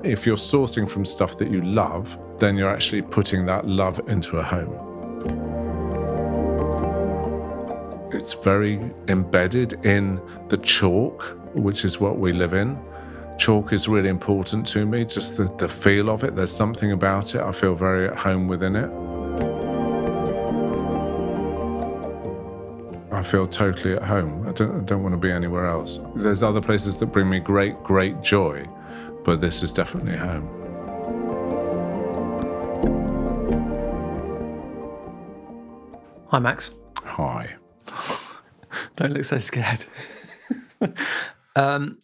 if you're sourcing from stuff that you love, then you're actually putting that love into a home. It's very embedded in the chalk, which is what we live in. Chalk is really important to me, just the feel of it. There's something about it. I feel very at home within it. I feel totally at home. I don't want to be anywhere else. There's other places that bring me great joy, but this is definitely home. Hi, Max. Hi. Don't look so scared.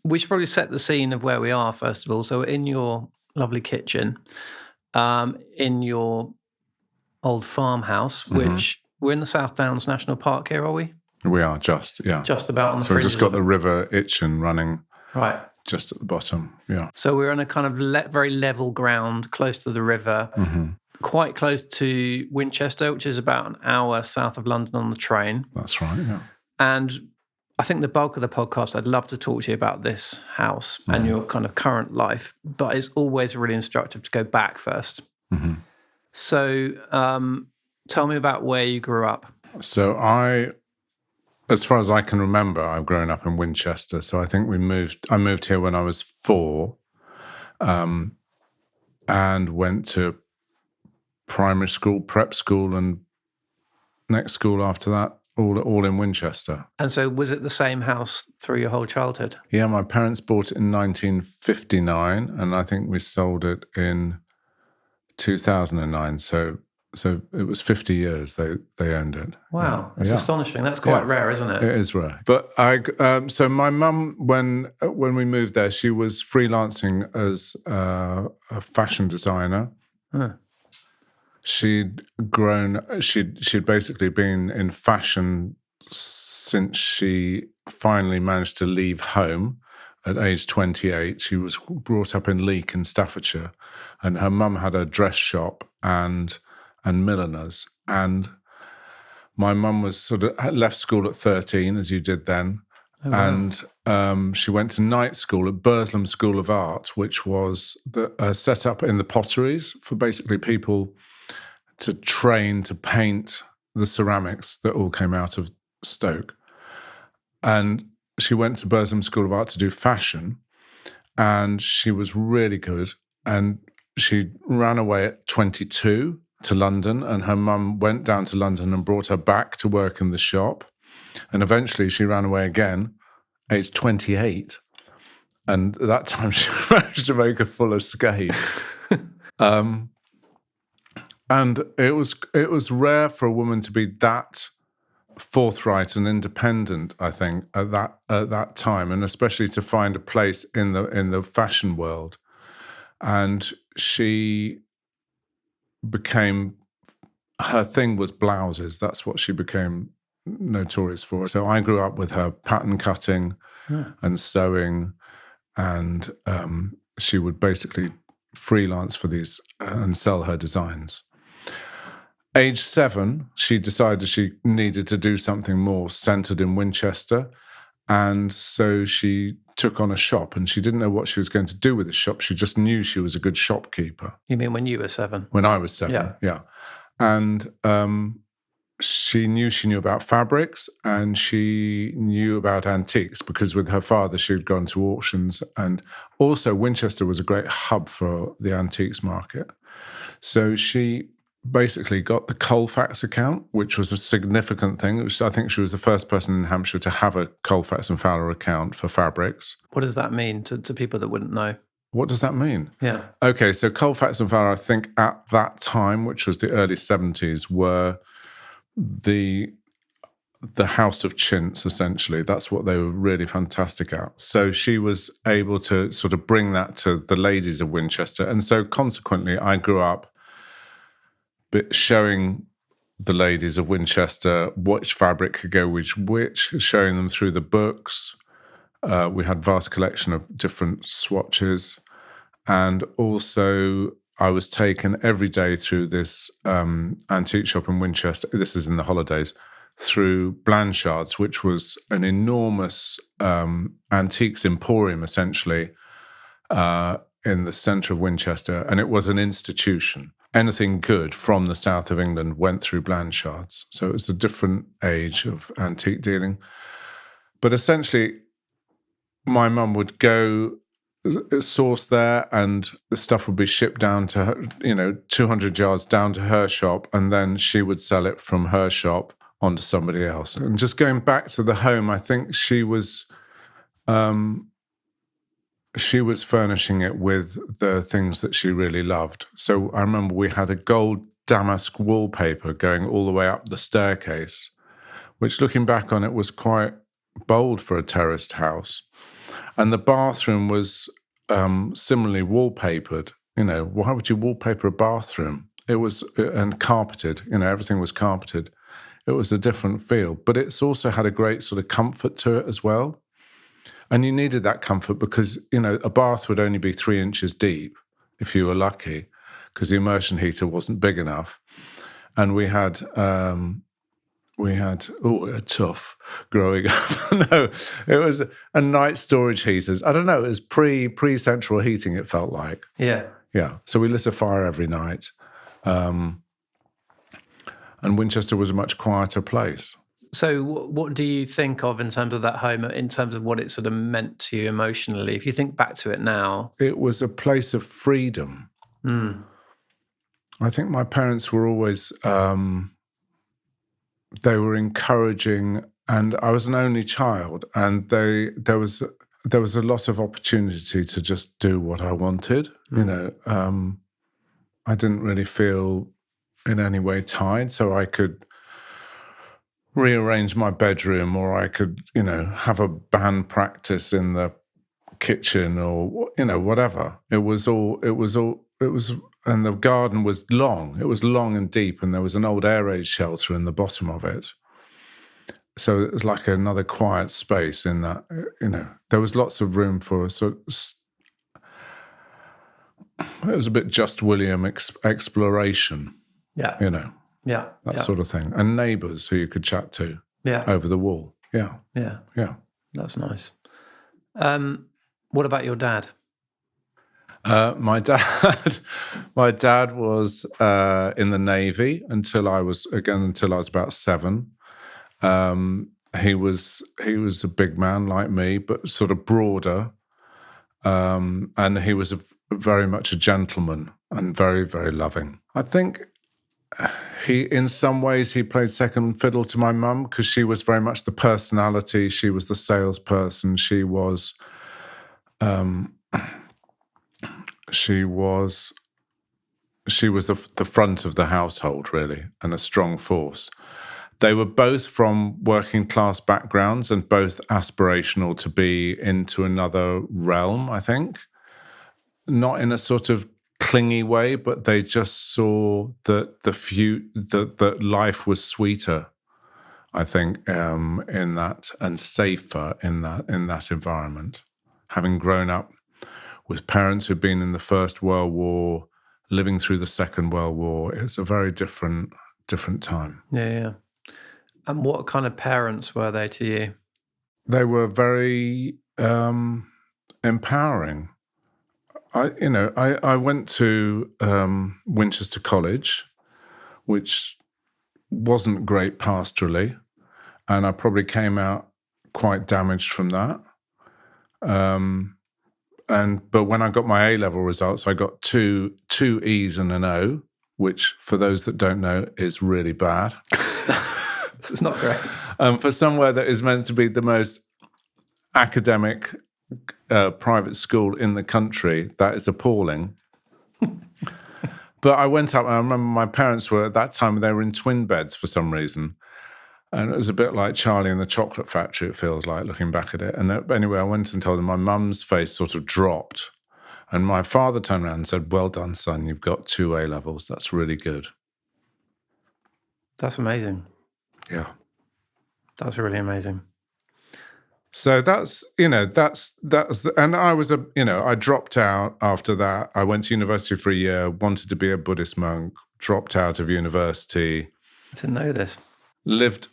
We should probably set the scene of where we are, first of all. So we're in your lovely kitchen, in your old farmhouse, which we're in the South Downs National Park here, are we? We are just about on the So we've fringes just got of the it. River Itchen running Right. just at the bottom, yeah. So we're on a kind of very level ground, close to the river, quite close to Winchester, which is about an hour south of London on the train. That's right, yeah. And I think the bulk of the podcast, I'd love to talk to you about this house and your kind of current life, but it's always really instructive to go back first. So tell me about where you grew up. So as far as I can remember, I've grown up in Winchester. So I think I moved here when I was 4, and went to primary school, prep school, and next school after that, all in Winchester. And so was it the same house through your whole childhood? Yeah, my parents bought it in 1959, and I think we sold it in 2009. So it was 50 years they owned it. Wow, that's astonishing. That's quite rare, isn't it? It is rare. But so my mum, when we moved there, she was freelancing as a fashion designer. She'd basically been in fashion since she finally managed to leave home at age 28. She was brought up in Leek in Staffordshire, and her mum had a dress shop and milliners. And my mum was sort of left school at 13, as you did then. Oh, wow. And she went to night school at Burslem School of Art, which was set up in the potteries for basically people to train to paint the ceramics that all came out of Stoke. And she went to Burslem School of Art to do fashion, and she was really good. And she ran away at 22 to London, and her mum went down to London and brought her back to work in the shop. And eventually she ran away again, age 28. And at that time she managed to make a full escape. And it was rare for a woman to be that forthright and independent, I think, at that time, and especially to find a place in the fashion world. And she became, her thing was blouses. That's what she became notorious for. So I grew up with her pattern cutting and sewing, and she would basically freelance for these and sell her designs. Age 7, she decided she needed to do something more centered in Winchester. And so she took on a shop, and she didn't know what she was going to do with the shop. She just knew she was a good shopkeeper. You mean when you were 7? When I was 7, yeah. And she knew about fabrics, and she knew about antiques, because with her father, she'd gone to auctions. And also Winchester was a great hub for the antiques market. So she basically got the Colfax account, which was a significant thing. I think she was the first person in Hampshire to have a Colfax and Fowler account for fabrics. What does that mean to people that wouldn't know? What does that mean? Yeah. Okay, so Colfax and Fowler, I think at that time, which was the early 70s, were the house of chintz, essentially. That's what they were really fantastic at. So she was able to sort of bring that to the ladies of Winchester. And so consequently, I grew up showing the ladies of Winchester which fabric could go which, showing them through the books. We had a vast collection of different swatches. And also I was taken every day through this antique shop in Winchester. This is in the holidays, through Blanchard's, which was an enormous antiques emporium, essentially, in the centre of Winchester, and it was an institution. Anything good from the south of England went through Blanchard's. So it was a different age of antique dealing. But essentially, my mum would go source there, and the stuff would be shipped down to her, 200 yards down to her shop, and then she would sell it from her shop onto somebody else. And just going back to the home, I think she was furnishing it with the things that she really loved. So I remember we had a gold damask wallpaper going all the way up the staircase, which, looking back on it, was quite bold for a terraced house. And the bathroom was similarly wallpapered. Why would you wallpaper a bathroom? It was, and carpeted, everything was carpeted. It was a different feel, but it's also had a great sort of comfort to it as well. And you needed that comfort because, a bath would only be 3 inches deep if you were lucky, because the immersion heater wasn't big enough. And we had a tough growing up. No, it was a night storage heaters. I don't know, it was pre-central heating, it felt like. Yeah. Yeah. So we lit a fire every night. And Winchester was a much quieter place. So what do you think of in terms of that home, in terms of what it sort of meant to you emotionally? If you think back to it now. It was a place of freedom. I think my parents were always, they were encouraging, and I was an only child, and there was a lot of opportunity to just do what I wanted. I didn't really feel in any way tied, so I could rearrange my bedroom, or I could, have a band practice in the kitchen, or, whatever. It was, and the garden was long. It was long and deep, and there was an old air raid shelter in the bottom of it. So it was like another quiet space in that, there was lots of room for it was a bit Just William exploration. Yeah. That sort of thing. And neighbours who you could chat to over the wall. Yeah. That's nice. What about your dad? My dad was in the Navy until I was about 7. He was a big man like me, but sort of broader. And he was very much a gentleman and very, very loving. I think in some ways he played second fiddle to my mum, because she was very much the personality. She was the salesperson. She was the front of the household, really, and a strong force. They were both from working class backgrounds and both aspirational to be into another realm, I think. Not in a sort of clingy way, but they just saw that that life was sweeter, I think, in that, and safer in that environment. Having grown up with parents who'd been in the First World War, living through the Second World War, it's a very different time. Yeah. And what kind of parents were they to you? They were very empowering. I went to Winchester College, which wasn't great pastorally, and I probably came out quite damaged from that. But when I got my A-level results, I got two E's and an O, which, for those that don't know, is really bad. This is not great. For somewhere that is meant to be the most academic private school in the country, that is appalling. But I went up, and I remember my parents were, at that time, they were in twin beds for some reason. And it was a bit like Charlie and the Chocolate Factory, it feels like, looking back at it. And anyway, I went and told them. My mum's face sort of dropped. And my father turned around and said, "Well done, son, you've got 2 A-levels. That's really good." That's amazing. Yeah. That's really amazing. So that's, and I was I dropped out after that. I went to university for a year, wanted to be a Buddhist monk, dropped out of university. I didn't know this. Lived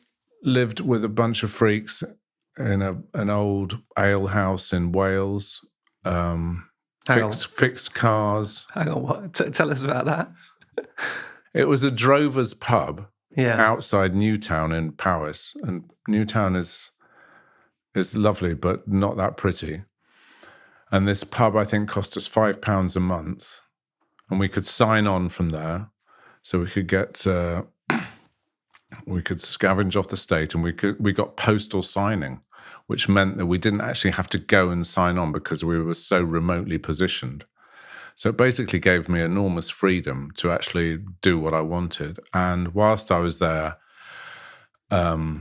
with a bunch of freaks in an old ale house in Wales. fixed cars. Hang on, what? Tell us about that. It was a drover's pub Yeah. outside Newtown in Powys. And Newtown is lovely, but not that pretty. And this pub, I think, cost us £5 a month. And we could sign on from there. So we could get, we could scavenge off the state, and we got postal signing, which meant that we didn't actually have to go and sign on because we were so remotely positioned. So it basically gave me enormous freedom to actually do what I wanted. And whilst I was there, I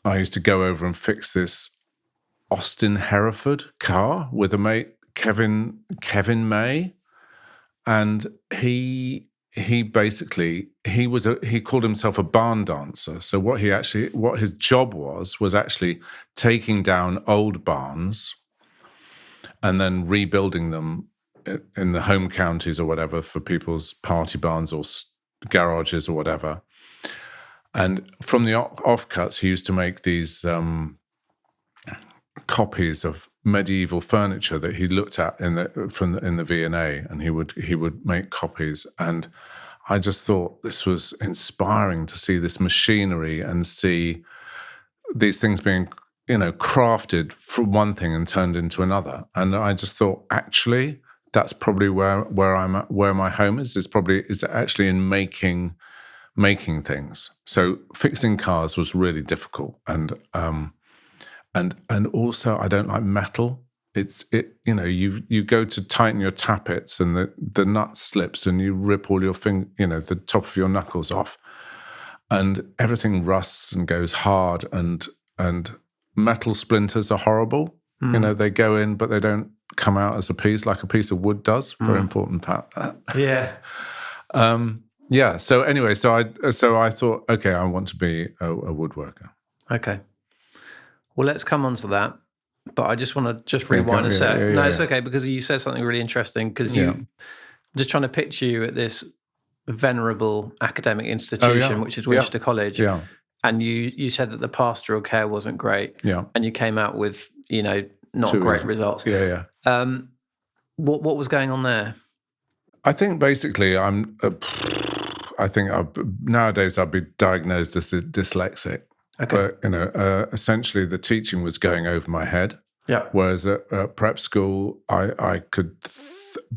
used to go over and fix this Austin Hereford car with a mate, Kevin May. And he called himself a barn dancer. So what his job was actually taking down old barns and then rebuilding them in the home counties or whatever for people's party barns or garages or whatever. And from the offcuts, he used to make these copies of medieval furniture that he looked at in the V&A, and he would make copies. And I just thought this was inspiring to see this machinery and see these things being, crafted from one thing and turned into another. And I just thought, actually, that's probably where I'm at, where my home is actually in making things. So fixing cars was really difficult, and also I don't like metal. You go to tighten your tappets and the nut slips and you rip all your the top of your knuckles off, and everything rusts and goes hard, and metal splinters are horrible. They go in but they don't come out as a piece like a piece of wood does. Very important part. Yeah. Yeah. So anyway, so I thought, okay, I want to be a woodworker. Okay. Well, let's come on to that. But I just want to rewind a sec. No, it's okay, because you said something really interesting, because I'm just trying to picture you at this venerable academic institution, which is Winchester College. Yeah. And you said that the pastoral care wasn't great. Yeah. And you came out with, not great results. Yeah. What was going on there? I think basically nowadays I'd be diagnosed as dyslexic. Okay. But, essentially the teaching was going over my head. Yeah. Whereas at prep school, I could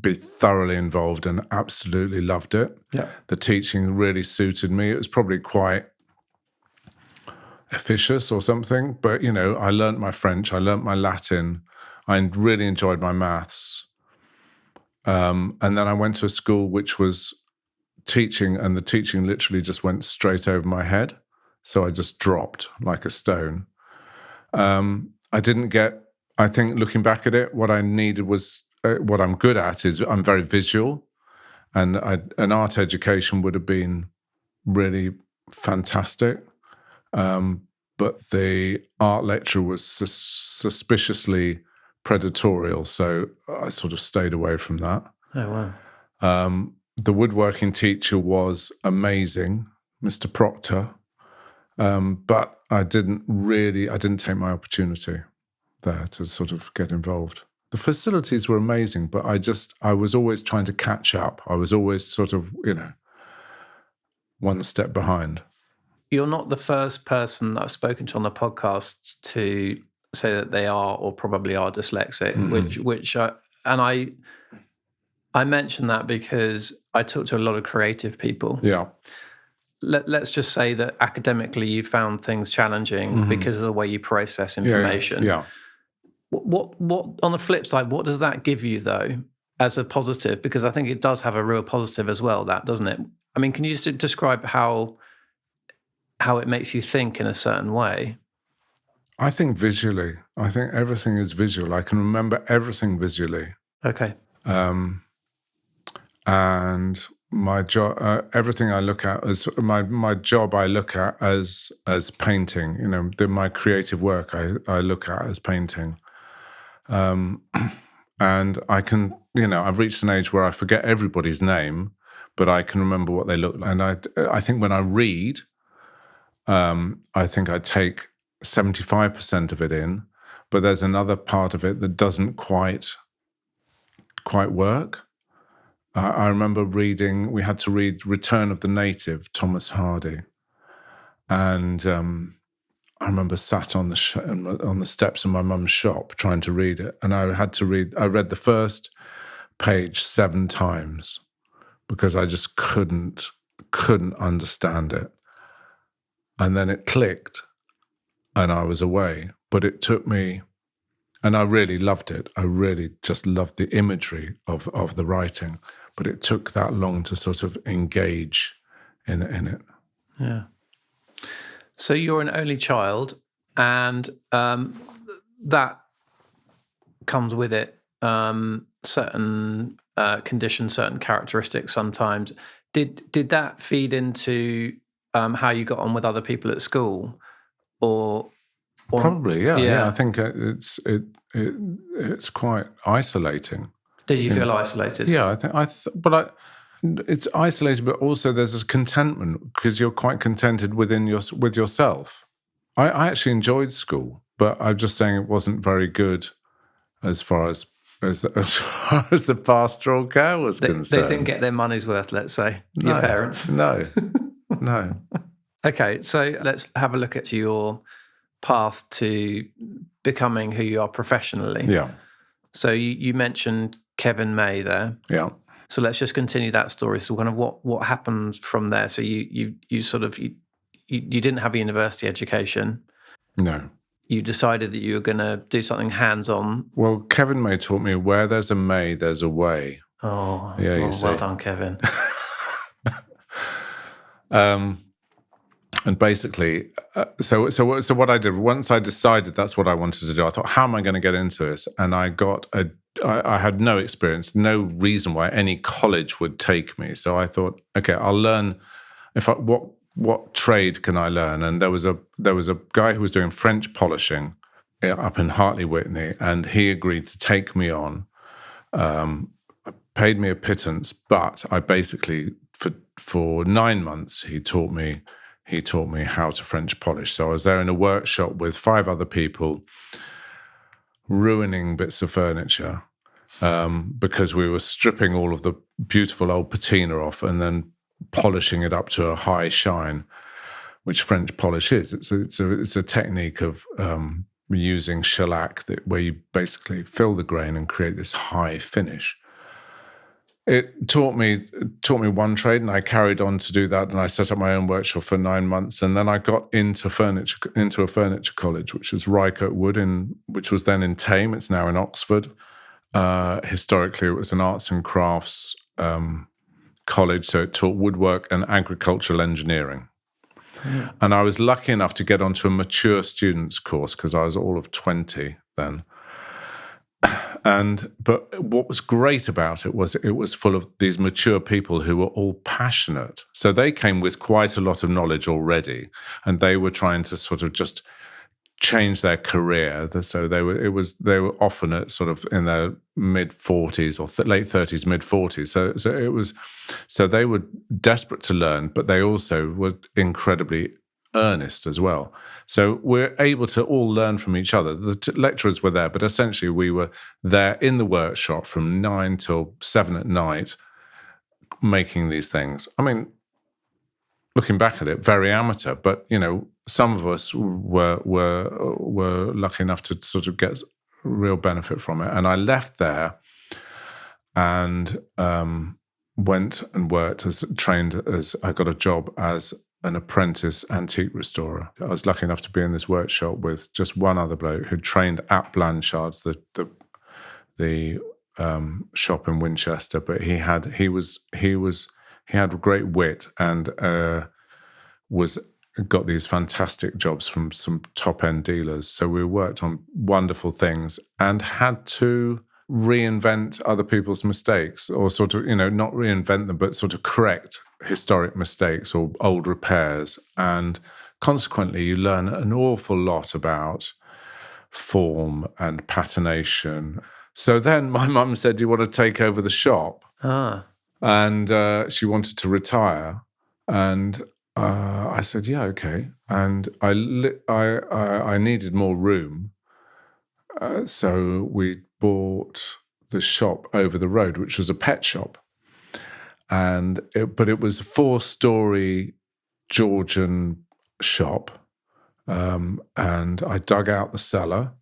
be thoroughly involved and absolutely loved it. Yeah. The teaching really suited me. It was probably quite officious or something, but, I learnt my French, I learnt my Latin, I really enjoyed my maths. And then I went to a school which was teaching, and the teaching literally just went straight over my head. So I just dropped like a stone. I didn't get, I think looking back at it, what I needed was, what I'm good at is I'm very visual, and an art education would have been really fantastic. But the art lecture was suspiciously predatorial, so I sort of stayed away from that. Oh, wow. The woodworking teacher was amazing, Mr. Proctor. But I didn't take my opportunity there to sort of get involved. The facilities were amazing, but I was always trying to catch up. I was always sort of, one step behind. You're not the first person that I've spoken to on the podcast to say that they are or probably are dyslexic, I mention that because I talk to a lot of creative people. Yeah. Let's just say that academically you found things challenging because of the way you process information. Yeah. What on the flip side, what does that give you though as a positive? Because I think it does have a real positive as well, that, doesn't it? I mean, can you just describe how it makes you think in a certain way? I think visually. I think everything is visual. I can remember everything visually. Okay. And my job, everything I look at as my job, I look at as painting. My creative work, I look at as painting. And I can, I've reached an age where I forget everybody's name, but I can remember what they look like. And I think when I read, I think I take 75% of it in, but there's another part of it that doesn't quite quite work. I remember we had to read Return of the Native, Thomas Hardy. And I remember sat on the steps of my mum's shop trying to read it. And I read the first page 7 times because I just couldn't understand it. And then it clicked and I was away. But it took me, and I really loved it. I really just loved the imagery of the writing. But it took that long to sort of engage in it. Yeah. So you're an only child, and that comes with it certain conditions, certain characteristics sometimes. Did that feed into how you got on with other people at school? Or probably, yeah. I think it's quite isolating. Did you feel isolated? Yeah, it's isolated, but also there's this contentment because you're quite contented with yourself. I actually enjoyed school, but I'm just saying it wasn't very good as far as the pastoral care was concerned. They didn't get their money's worth, let's say, your parents. No. Okay, so let's have a look at your path to becoming who you are professionally. Yeah. So you mentioned Kevin May there. Yeah. So let's just continue that story. So kind of what happened from there? So you didn't have a university education. No. You decided that you were going to do something hands-on. Well, Kevin May taught me where there's a May, there's a way. Oh, yeah, well done, Kevin. And basically, so what I did, once I decided that's what I wanted to do, I thought, how am I going to get into this? And I had no experience, no reason why any college would take me. So I thought, okay, I'll learn. What trade can I learn? And there was a guy who was doing French polishing up in Hartley Whitney, and he agreed to take me on. Paid me a pittance, but I basically for 9 months he taught me how to French polish. So I was there in a workshop with 5 other people, ruining bits of furniture because we were stripping all of the beautiful old patina off and then polishing it up to a high shine, which French polish is. It's a technique of using shellac where you basically fill the grain and create this high finish. It taught me one trade, and I carried on to do that. And I set up my own workshop for 9 months, and then I got into a furniture college, which is Rycote Wood, which was then in Tame. It's now in Oxford. Historically, it was an arts and crafts college, so it taught woodwork and agricultural engineering. Yeah. And I was lucky enough to get onto a mature students course because I was all of 20 then. But what was great about it was full of these mature people who were all passionate. So they came with quite a lot of knowledge already, and they were trying to sort of just change their career. So they were often at sort of in their mid-40s or late 30s, mid-40s. So they were desperate to learn, but they also were incredibly earnest as well. So we're able to all learn from each other. The lecturers were there, but essentially we were there in the workshop from 9 till 7 at night making these things. I mean, looking back at it, very amateur, but, some of us were lucky enough to sort of get real benefit from it. And I left there and went and I got a job as an apprentice antique restorer. I was lucky enough to be in this workshop with just one other bloke who trained at Blanchard's, the shop in Winchester. But he had great wit and got these fantastic jobs from some top end dealers. So we worked on wonderful things and had to reinvent other people's mistakes, or sort of, not reinvent them, but sort of correct historic mistakes or old repairs. And consequently, you learn an awful lot about form and patination. So then my mum said, "Do you want to take over the shop?" And she wanted to retire. And I said, "Yeah, okay." And I needed more room. So we bought the shop over the road, which was a pet shop. But it was a 4-story Georgian shop. And I dug out the cellar,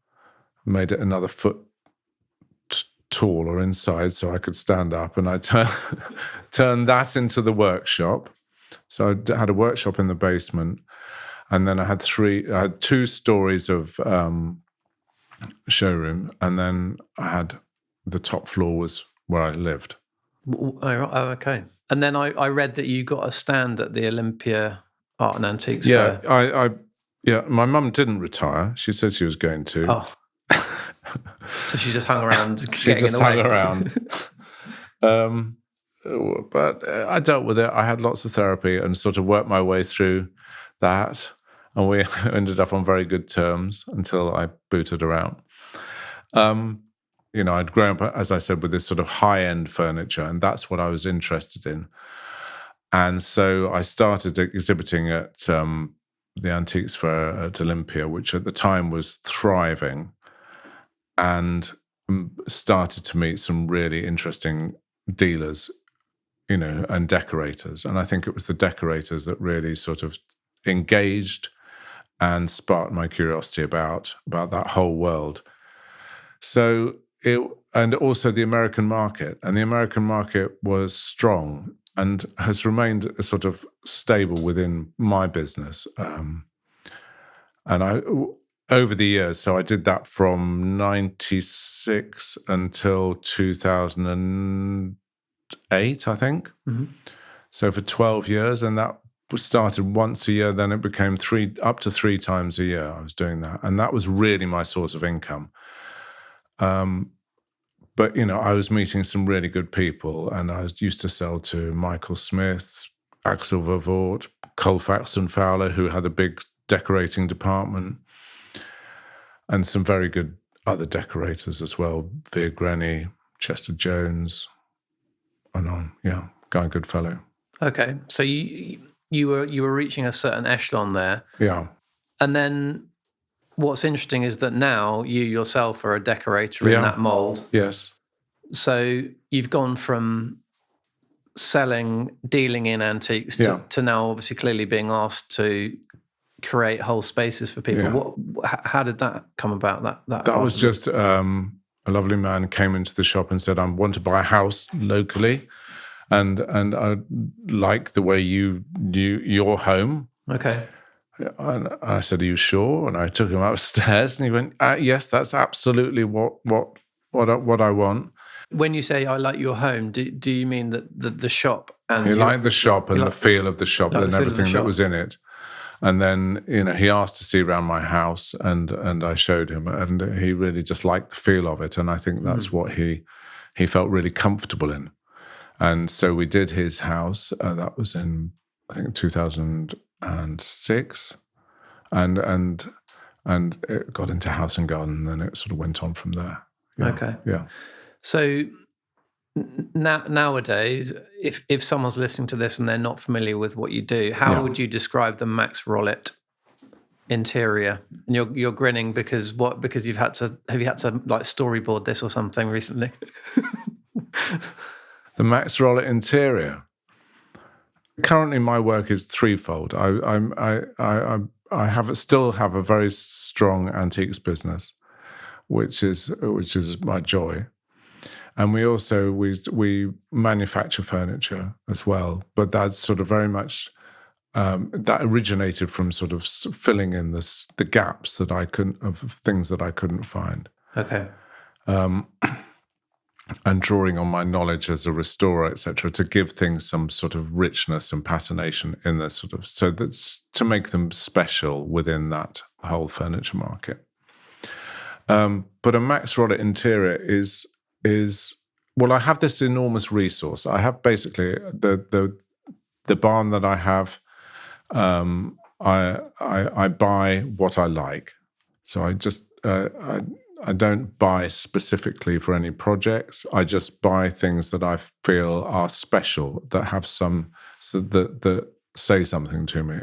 made it another foot taller inside so I could stand up, and I turned that into the workshop. So I had a workshop in the basement, and then I had 2 stories of showroom, and then I had the top floor was where I lived. Oh, okay. And then I read that you got a stand at the Olympia Art and Antiques Fair. Yeah, my mum didn't retire. She said she was going to. Oh. So she just hung around. She just hung around. But I dealt with it. I had lots of therapy and sort of worked my way through that. And we ended up on very good terms until I booted her out. I'd grown up, as I said, with this sort of high-end furniture, and that's what I was interested in. And so I started exhibiting at the Antiques Fair at Olympia, which at the time was thriving, and started to meet some really interesting dealers, and decorators. And I think it was the decorators that really sort of engaged and sparked my curiosity about that whole world. So and also the American market. And the American market was strong and has remained sort of stable within my business. Over the years, so I did that from 96 until 2008, I think. Mm-hmm. So for 12 years, and that was started once a year, then it became up to 3 times a year I was doing that. And that was really my source of income. But, I was meeting some really good people, and I used to sell to Michael Smith, Axel Vervoort, Colfax and Fowler, who had a big decorating department, and some very good other decorators as well, Veer Grenny, Chester Jones, and on. Yeah, Guy Goodfellow. Okay, so you were reaching a certain echelon there. Yeah. And then what's interesting is that now you yourself are a decorator in that mold. Yes. So you've gone from dealing in antiques to now obviously clearly being asked to create whole spaces for people. Yeah. How did that come about? That was just a lovely man came into the shop and said, I want to buy a house locally, and I like the way you do your home. Okay. And I said, are you sure? And I took him upstairs, and he went, yes, that's absolutely what I want. When you say I like your home, do you mean that the shop? And he liked the shop and the feel of the shop and everything that was in it. And then, he asked to see around my house, and I showed him, and he really just liked the feel of it. And I think that's what he felt really comfortable in. And so we did his house. That was in, I think, 2006, and it got into House and Garden, and then it sort of went on from there. Yeah. Okay. Yeah. So nowadays, if someone's listening to this and they're not familiar with what you do, how would you describe the Max Rollitt interior? And you're grinning because have you had to like storyboard this or something recently? The Max Rollitt interior. Currently, my work is threefold. I still have a very strong antiques business, which is my joy. And we also we manufacture furniture as well, but that's sort of very much that originated from sort of filling in the gaps that of things that I couldn't find. Okay. And drawing on my knowledge as a restorer, etc., to give things some sort of richness and patination in the sort of, so that's to make them special within that whole furniture market. But a Max Rollitt interior is well, I have this enormous resource. I have basically the barn that I have. I buy what I like, so I just I don't buy specifically for any projects. I just buy things that I feel are special, that have that say something to me.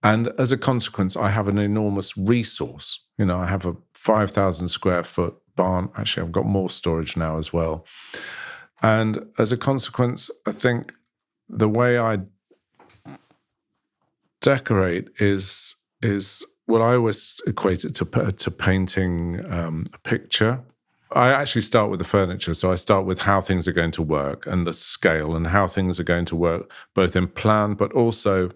And as a consequence, I have an enormous resource. I have a 5,000 square foot barn. Actually, I've got more storage now as well. And as a consequence, I think the way I decorate is well, I always equate it to painting a picture. I actually start with the furniture, so I start with how things are going to work and the scale and how things are going to work, both in plan but also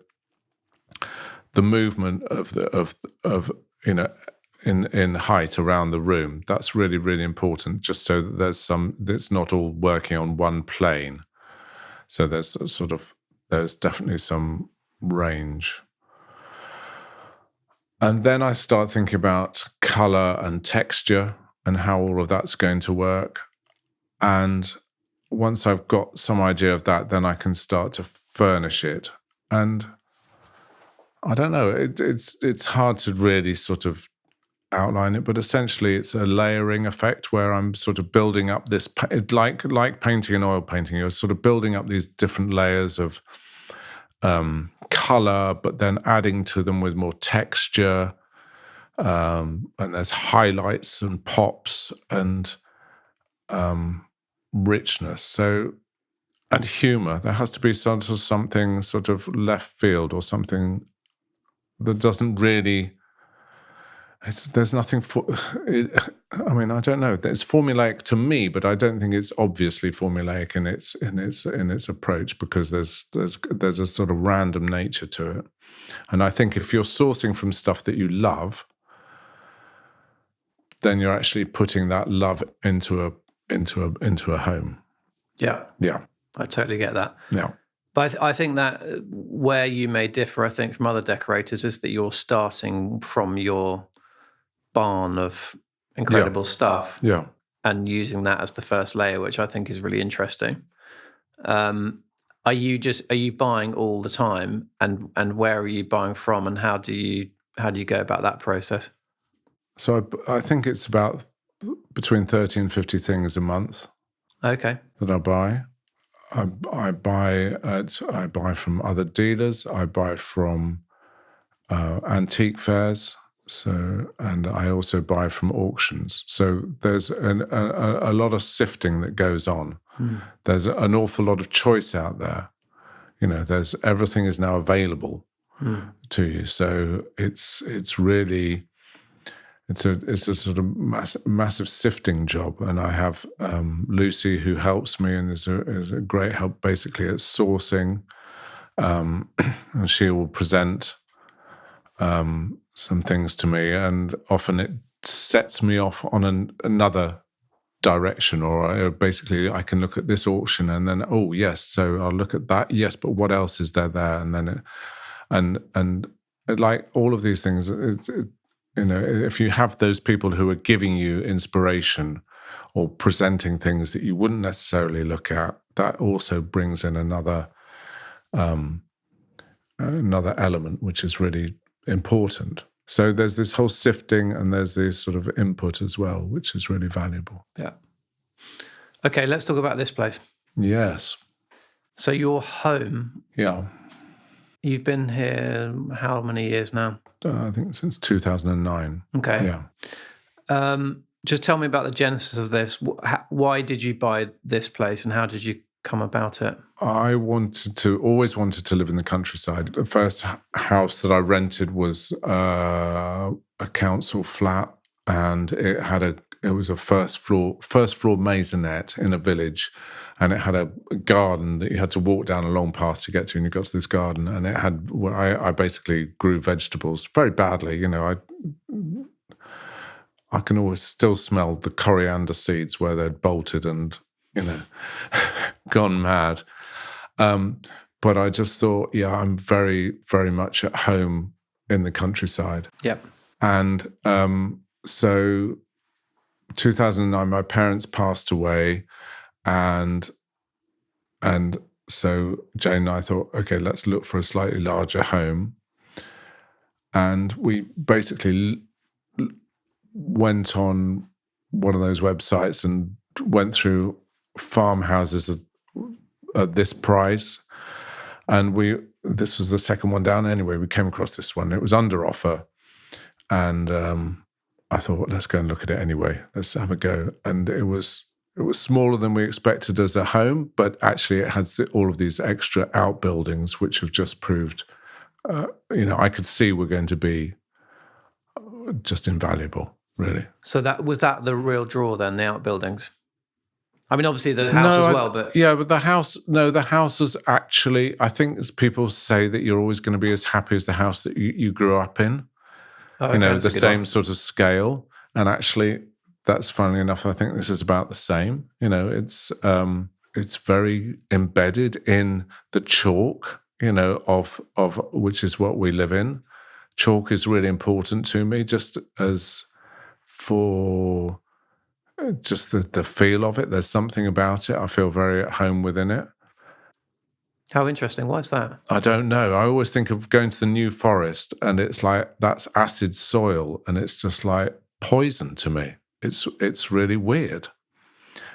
the movement of in height around the room. That's really, really important, just so that it's not all working on one plane. So there's definitely some range. And then I start thinking about color and texture and how all of that's going to work. And once I've got some idea of that, then I can start to furnish it. And I don't know, it's hard to really sort of outline it, but essentially it's a layering effect where I'm sort of building up this, like painting and oil painting, you're sort of building up these different layers of color, but then adding to them with more texture. And there's highlights and pops and richness. So, and humor. There has to be sort of something sort of left field or something that doesn't really. There's nothing for. I mean, I don't know. It's formulaic to me, but I don't think it's obviously formulaic in its approach, because there's a sort of random nature to it. And I think if you're sourcing from stuff that you love, then you're actually putting that love into a home. Yeah. Yeah. I totally get that. Yeah. But I think that where you may differ, I think, from other decorators is that you're starting from your barn of incredible stuff, and using that as the first layer, which I think is really interesting. Are you buying all the time, and where are you buying from, and how do you go about that process? So I think it's about between 30 and 50 things a month. Okay. That I buy. I buy from other dealers. I buy from antique fairs. And I also buy from auctions. So there's a lot of sifting that goes on. There's an awful lot of choice out there. There's everything is now available to you. So it's really it's a sort of massive sifting job. And I have Lucy, who helps me and is a great help basically at sourcing, and she will present some things to me, and often it sets me off on another direction, or basically I can look at this auction and then, oh yes, so I'll look at that, yes, but what else is there? And then and like all of these things, if you have those people who are giving you inspiration or presenting things that you wouldn't necessarily look at, that also brings in another element, which is really important. So there's this whole sifting, and there's this sort of input as well, which is really valuable. Yeah. Okay, let's talk about this place. Yes. So your home. Yeah. You've been here how many years now? I think since 2009. Okay. Yeah. Just tell me about the genesis of this. Why did you buy this place, and how did you come about it? I always wanted to live in the countryside. The first house that I rented was a council flat, and it was a first floor maisonette in a village, and it had a garden that you had to walk down a long path to get to, and you got to this garden, and it had. I basically grew vegetables very badly. I can always still smell the coriander seeds where they'd bolted and gone mad. But I just thought, I'm very, very much at home in the countryside. Yep. And so 2009, my parents passed away, and so Jane and I thought, okay, let's look for a slightly larger home. And we basically went on one of those websites and went through farmhouses at this price, and this was the second one down anyway. We came across this one. It was under offer, and I thought, well, let's go and look at it anyway. Let's have a go. And it was smaller than we expected as a home, but actually it has all of these extra outbuildings, which have just proved, I could see were going to be just invaluable, really. So was that the real draw then, the outbuildings? I mean, obviously the house as well, but... Yeah, but the house was actually, I think people say that you're always going to be as happy as the house that you grew up in. Oh, okay, the same sort of scale. And actually, that's funnily enough, I think this is about the same. It's very embedded in the chalk, of which is what we live in. Chalk is really important to me, just as for just the feel of it. There's something about it. I feel very at home within it. How interesting. Why is that? I don't know. I always think of going to the New Forest and it's like, that's acid soil and it's just like poison to me. It's really weird.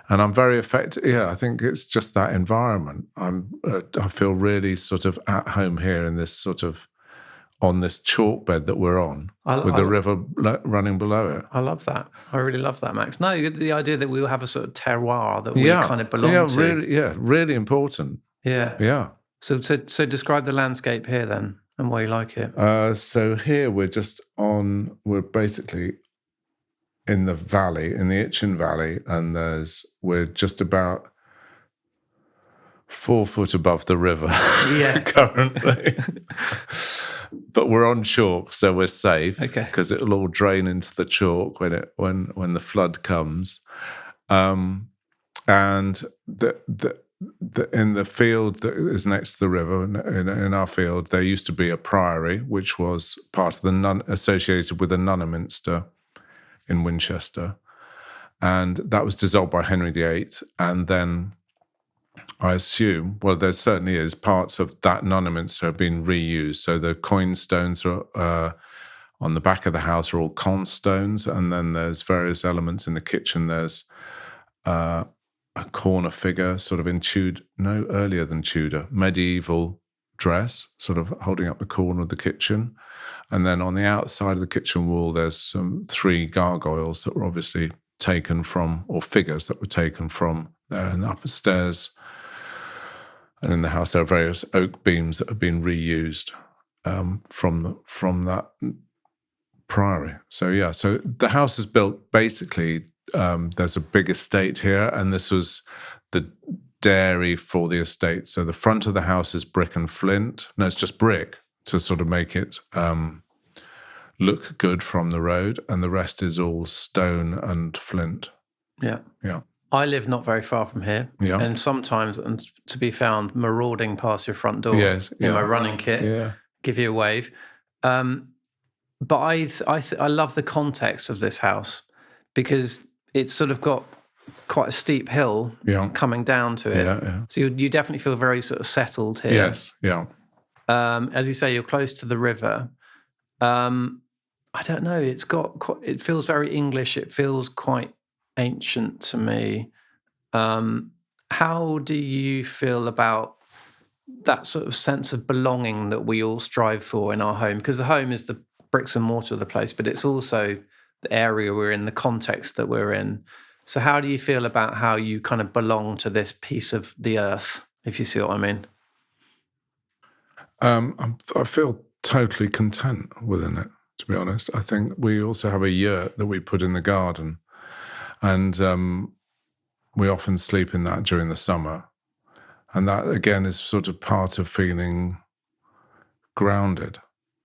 And I'm very affected. Yeah, I think it's just that environment. I feel really sort of at home here in this sort of, on this chalk bed that we're on, with the river running below it. I love that. I really love that, Max. No, the idea that we will have a sort of terroir that we kind of belong to. Really important. Yeah. So describe the landscape here then, and why you like it. So here we're basically in the valley, in the Itchen Valley, and we're just about 4 foot above the river currently. But we're on chalk, so we're safe. Okay. Because it'll all drain into the chalk when the flood comes. And in the field that is next to the river, in our field, there used to be a priory, which was part of the associated with the Nunnaminster in Winchester. And that was dissolved by Henry VIII. And then I assume, well, there certainly is, parts of that Nunnaminster have been reused. So the coin stones are on the back of the house are all con stones. And then there's various elements in the kitchen. There's a corner figure, sort of in Tudor, no, earlier than Tudor, medieval dress, sort of holding up the corner of the kitchen. And then on the outside of the kitchen wall, there's 3 gargoyles that were obviously taken from, or figures that were taken from there. And upstairs and in the house, there are various oak beams that have been reused from that priory. So yeah, so the house is built basically. There's a big estate here, and this was the dairy for the estate. So the front of the house is brick and flint. No, it's just brick to sort of make it look good from the road, and the rest is all stone and flint. Yeah. Yeah. I live not very far from here, and sometimes to be found marauding past your front door in my running kit, give you a wave. But I love the context of this house because it's sort of got quite a steep hill coming down to it. Yeah. So you definitely feel very sort of settled here. Yes, yeah. As you say, you're close to the river. I don't know. It feels very English. It feels quite ancient to me. How do you feel about that sort of sense of belonging that we all strive for in our home? Because the home is the bricks and mortar of the place, but it's also the area we're in, the context that we're in. So how do you feel about how you kind of belong to this piece of the earth, if you see what I mean? I feel totally content within it, to be honest. I think we also have a yurt that we put in the garden, and we often sleep in that during the summer. And that, again, is sort of part of feeling grounded.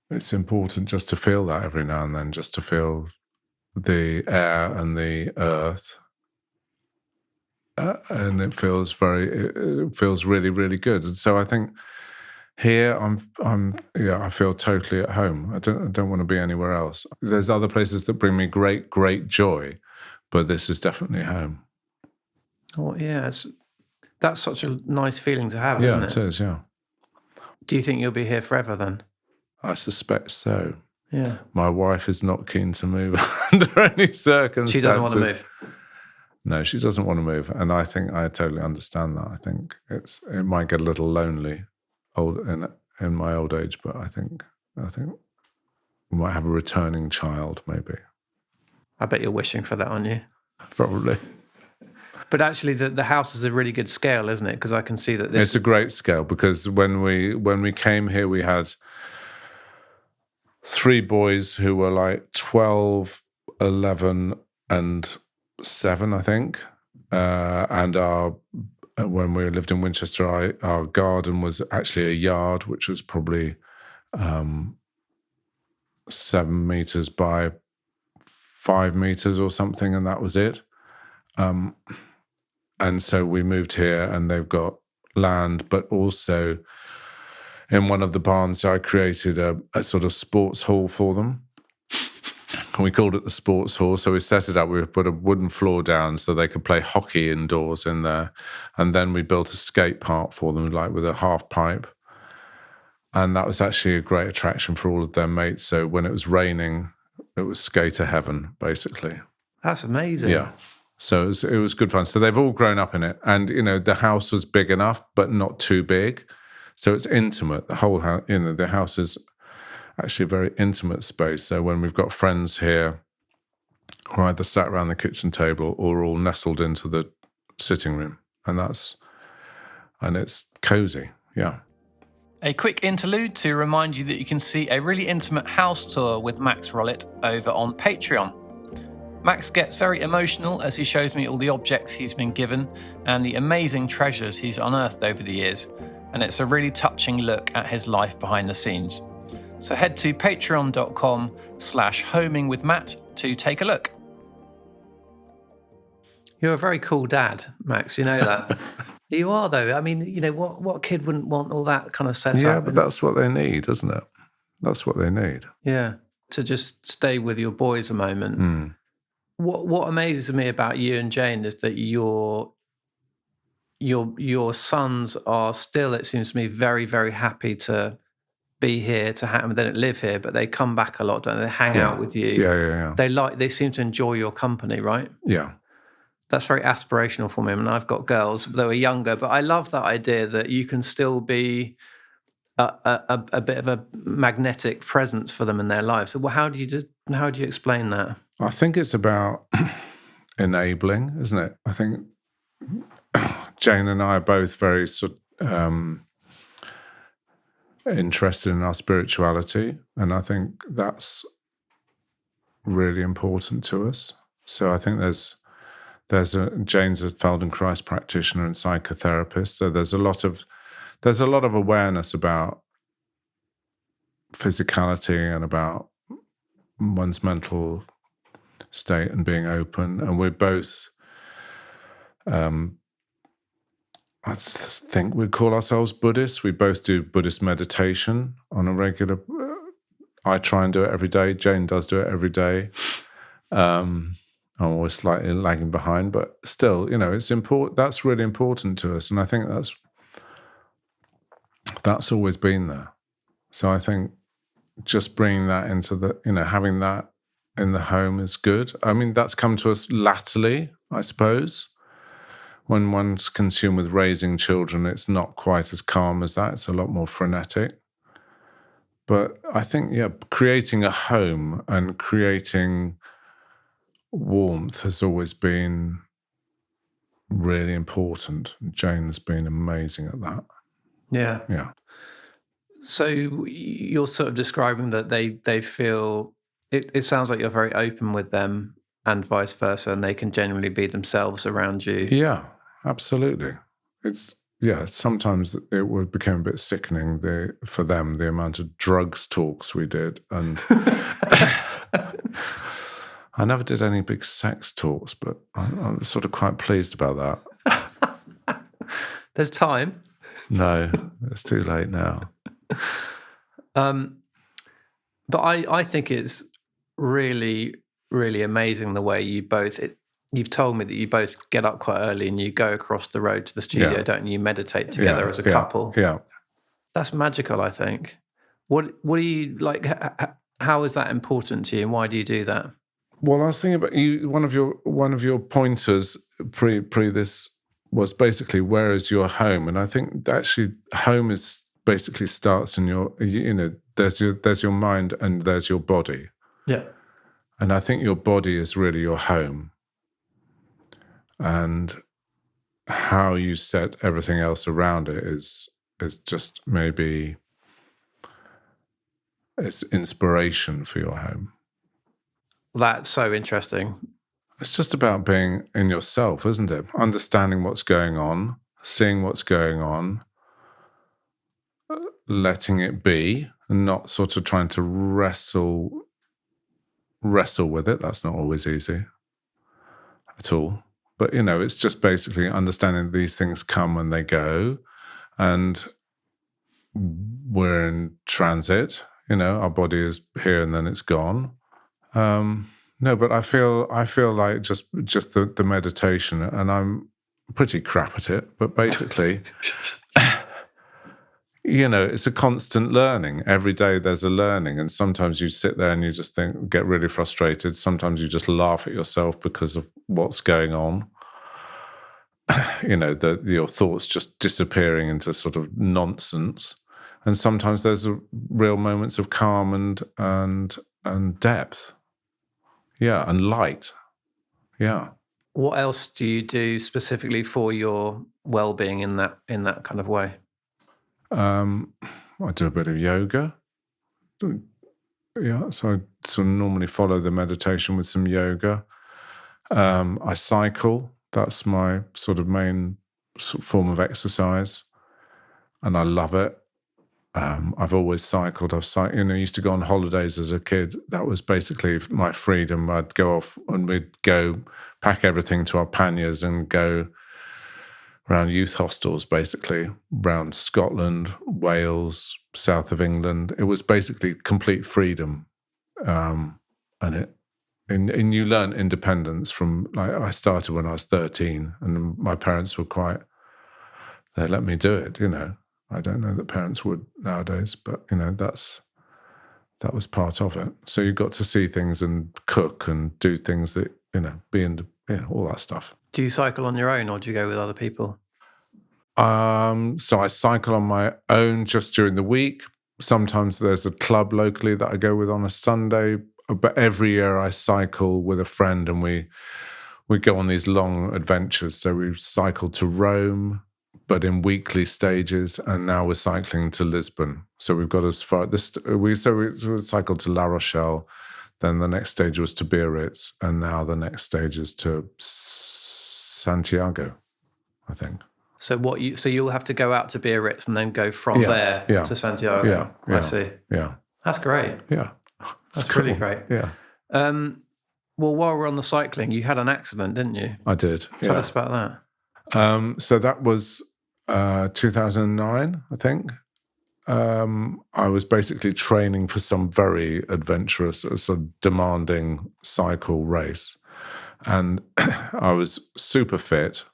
It's important just to feel that every now and then, just to feel the air and the earth. And it feels really, really good. And so I think here I feel totally at home. I don't want to be anywhere else. There's other places that bring me great, great joy, but this is definitely home. Oh yeah, that's such a nice feeling to have, isn't it? Yeah, it is, yeah. Do you think you'll be here forever then? I suspect so. Yeah. My wife is not keen to move under any circumstances. She doesn't want to move? No, she doesn't want to move. And I think I totally understand that. I think it might get a little lonely in my old age, but I think we might have a returning child maybe. I bet you're wishing for that, aren't you? Probably. But actually, the house is a really good scale, isn't it? Because I can see that this. It's a great scale, because when we came here, we had 3 boys who were like 12, 11, and 7, I think. And when we lived in Winchester, our garden was actually a yard, which was probably 7 meters by 5 meters or something, and that was it. And so we moved here, and they've got land, but also in one of the barns, I created a sort of sports hall for them. We called it the sports hall. So we set it up. We put a wooden floor down so they could play hockey indoors in there. And then we built a skate park for them, like with a half pipe. And that was actually a great attraction for all of their mates. So when it was raining, it was skater heaven, basically. That's amazing. Yeah. So it was good fun. So they've all grown up in it. And, the house was big enough, but not too big. So it's intimate. The whole house, the house is actually a very intimate space. So when we've got friends here, we're either sat around the kitchen table or all nestled into the sitting room. And it's cozy. Yeah. A quick interlude to remind you that you can see a really intimate house tour with Max Rollitt over on Patreon. Max gets very emotional as he shows me all the objects he's been given and the amazing treasures he's unearthed over the years, and it's a really touching look at his life behind the scenes. So head to patreon.com/homingwithmatt to take a look. You're a very cool dad, Max, you know that. You are, though. I mean, what kid wouldn't want all that kind of setup? Yeah, but that's what they need, isn't it? That's what they need. Yeah, to just stay with your boys a moment. Mm. What amazes me about you and Jane is that your sons are still, it seems to me, very, very happy to be here, they don't live here, but they come back a lot, don't they? They hang out with you. Yeah. They seem to enjoy your company, right? Yeah. That's very aspirational for me. I mean, I've got girls, they were younger, but I love that idea that you can still be a bit of a magnetic presence for them in their lives. So how do you explain that? I think it's about enabling, isn't it? I think Jane and I are both very interested in our spirituality, and I think that's really important to us. So I think Jane's a Feldenkrais practitioner and psychotherapist, so there's a lot of awareness about physicality and about one's mental state and being open. And we're both, I think we'd call ourselves Buddhists. We both do Buddhist meditation on a regular. I try and do it every day. Jane does do it every day. I'm always slightly lagging behind, but still, it's important. That's really important to us, and I think that's always been there. So I think just bringing that into having that in the home is good. I mean, that's come to us latterly, I suppose. When one's consumed with raising children, it's not quite as calm as that. It's a lot more frenetic. But I think, creating a home and creating warmth has always been really important. Jane has been amazing at that. Yeah. Yeah. So you're sort of describing that they feel, it sounds like you're very open with them and vice versa, and they can genuinely be themselves around you. Yeah, absolutely. Sometimes it became a bit sickening for them, the amount of drugs talks we did. And I never did any big sex talks, but I'm sort of quite pleased about that. There's time. No, it's too late now. But I think it's really, really amazing the way you've told me that you both get up quite early and you go across the road to the studio, don't you? You meditate together as a couple. Yeah. That's magical, I think. What do you like? How is that important to you, and why do you do that? Well, I was thinking about you. One of your pointers pre this was basically, where is your home? And I think actually home is basically starts in your, there's your mind and there's your body. Yeah. And I think your body is really your home. And how you set everything else around it is just maybe it's inspiration for your home. That's so interesting. It's just about being in yourself, isn't it? Understanding what's going on, seeing what's going on, letting it be, and not sort of trying to wrestle with it. That's not always easy at all. But, it's just basically understanding these things come and they go, and we're in transit. Our body is here and then it's gone. No, but I feel like just the meditation, and I'm pretty crap at it, but basically, it's a constant learning. Every day there's a learning, and sometimes you sit there and you just get really frustrated. Sometimes you just laugh at yourself because of what's going on. Your thoughts just disappearing into sort of nonsense. And sometimes there's real moments of calm and depth. Yeah, and light. Yeah. What else do you do specifically for your well-being in that kind of way? I do a bit of yoga. Yeah, so I sort of normally follow the meditation with some yoga. I cycle. That's my sort of main form of exercise, and I love it. I've always cycled. I used to go on holidays as a kid. That was basically my freedom. I'd go off and we'd go pack everything to our panniers and go around youth hostels, basically, around Scotland, Wales, south of England. It was basically complete freedom. And you learn independence from, like, I started when I was 13, and my parents were they let me do it, I don't know that parents would nowadays, but, that was part of it. So you got to see things and cook and do things that, all that stuff. Do you cycle on your own, or do you go with other people? So I cycle on my own just during the week. Sometimes there's a club locally that I go with on a Sunday, but every year I cycle with a friend, and we go on these long adventures. So we cycled to Rome, but in weekly stages, and now we're cycling to Lisbon. So we've got as far we cycled to La Rochelle, then the next stage was to Biarritz, and now the next stage is to Santiago, I think. So you'll have to go out to Biarritz and then go from there to Santiago. Yeah, I see. Yeah, that's great. Yeah, that's cool. Really great. Yeah. Well, while we're on the cycling, you had an accident, didn't you? I did. Tell us about that. So that was 2009, I think. I was basically training for some very adventurous, sort of demanding cycle race, and I was super fit.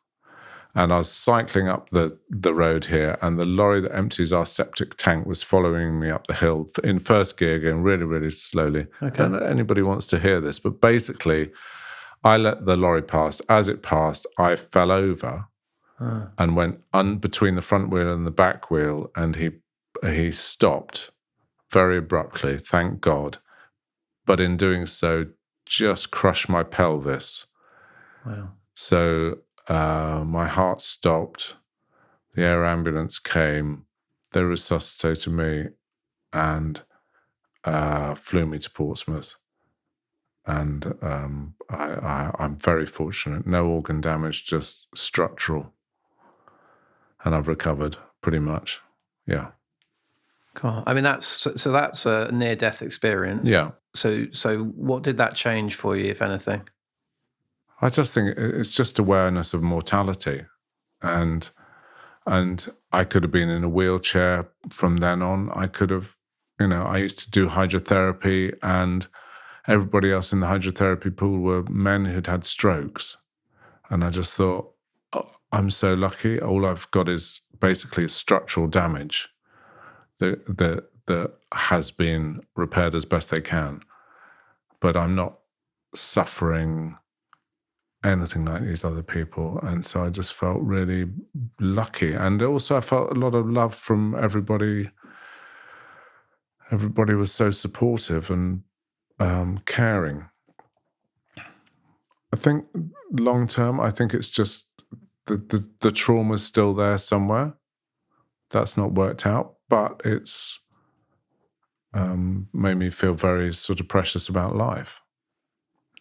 And I was cycling up the road here, and the lorry that empties our septic tank was following me up the hill in first gear, going really, really slowly. Okay. And anybody wants to hear this, but basically, I let the lorry pass. As it passed, I fell over and went between the front wheel and the back wheel, and he stopped very abruptly, thank God. But in doing so, just crushed my pelvis. Wow. So my heart stopped, the air ambulance came, they resuscitated me and flew me to Portsmouth. And I'm very fortunate. No organ damage, just structural. And I've recovered pretty much. Yeah. Cool. I mean, that's a near-death experience. Yeah. So what did that change for you, if anything? I just think it's just awareness of mortality, and I could have been in a wheelchair from then on. I could have, I used to do hydrotherapy, and everybody else in the hydrotherapy pool were men who'd had strokes, and I just thought, oh, I'm so lucky. All I've got is basically structural damage that has been repaired as best they can, but I'm not suffering anything like these other people. And so I just felt really lucky. And also I felt a lot of love from everybody. Everybody was so supportive and caring. I think long term, I think it's just the trauma's still there somewhere. That's not worked out, but it's made me feel very sort of precious about life.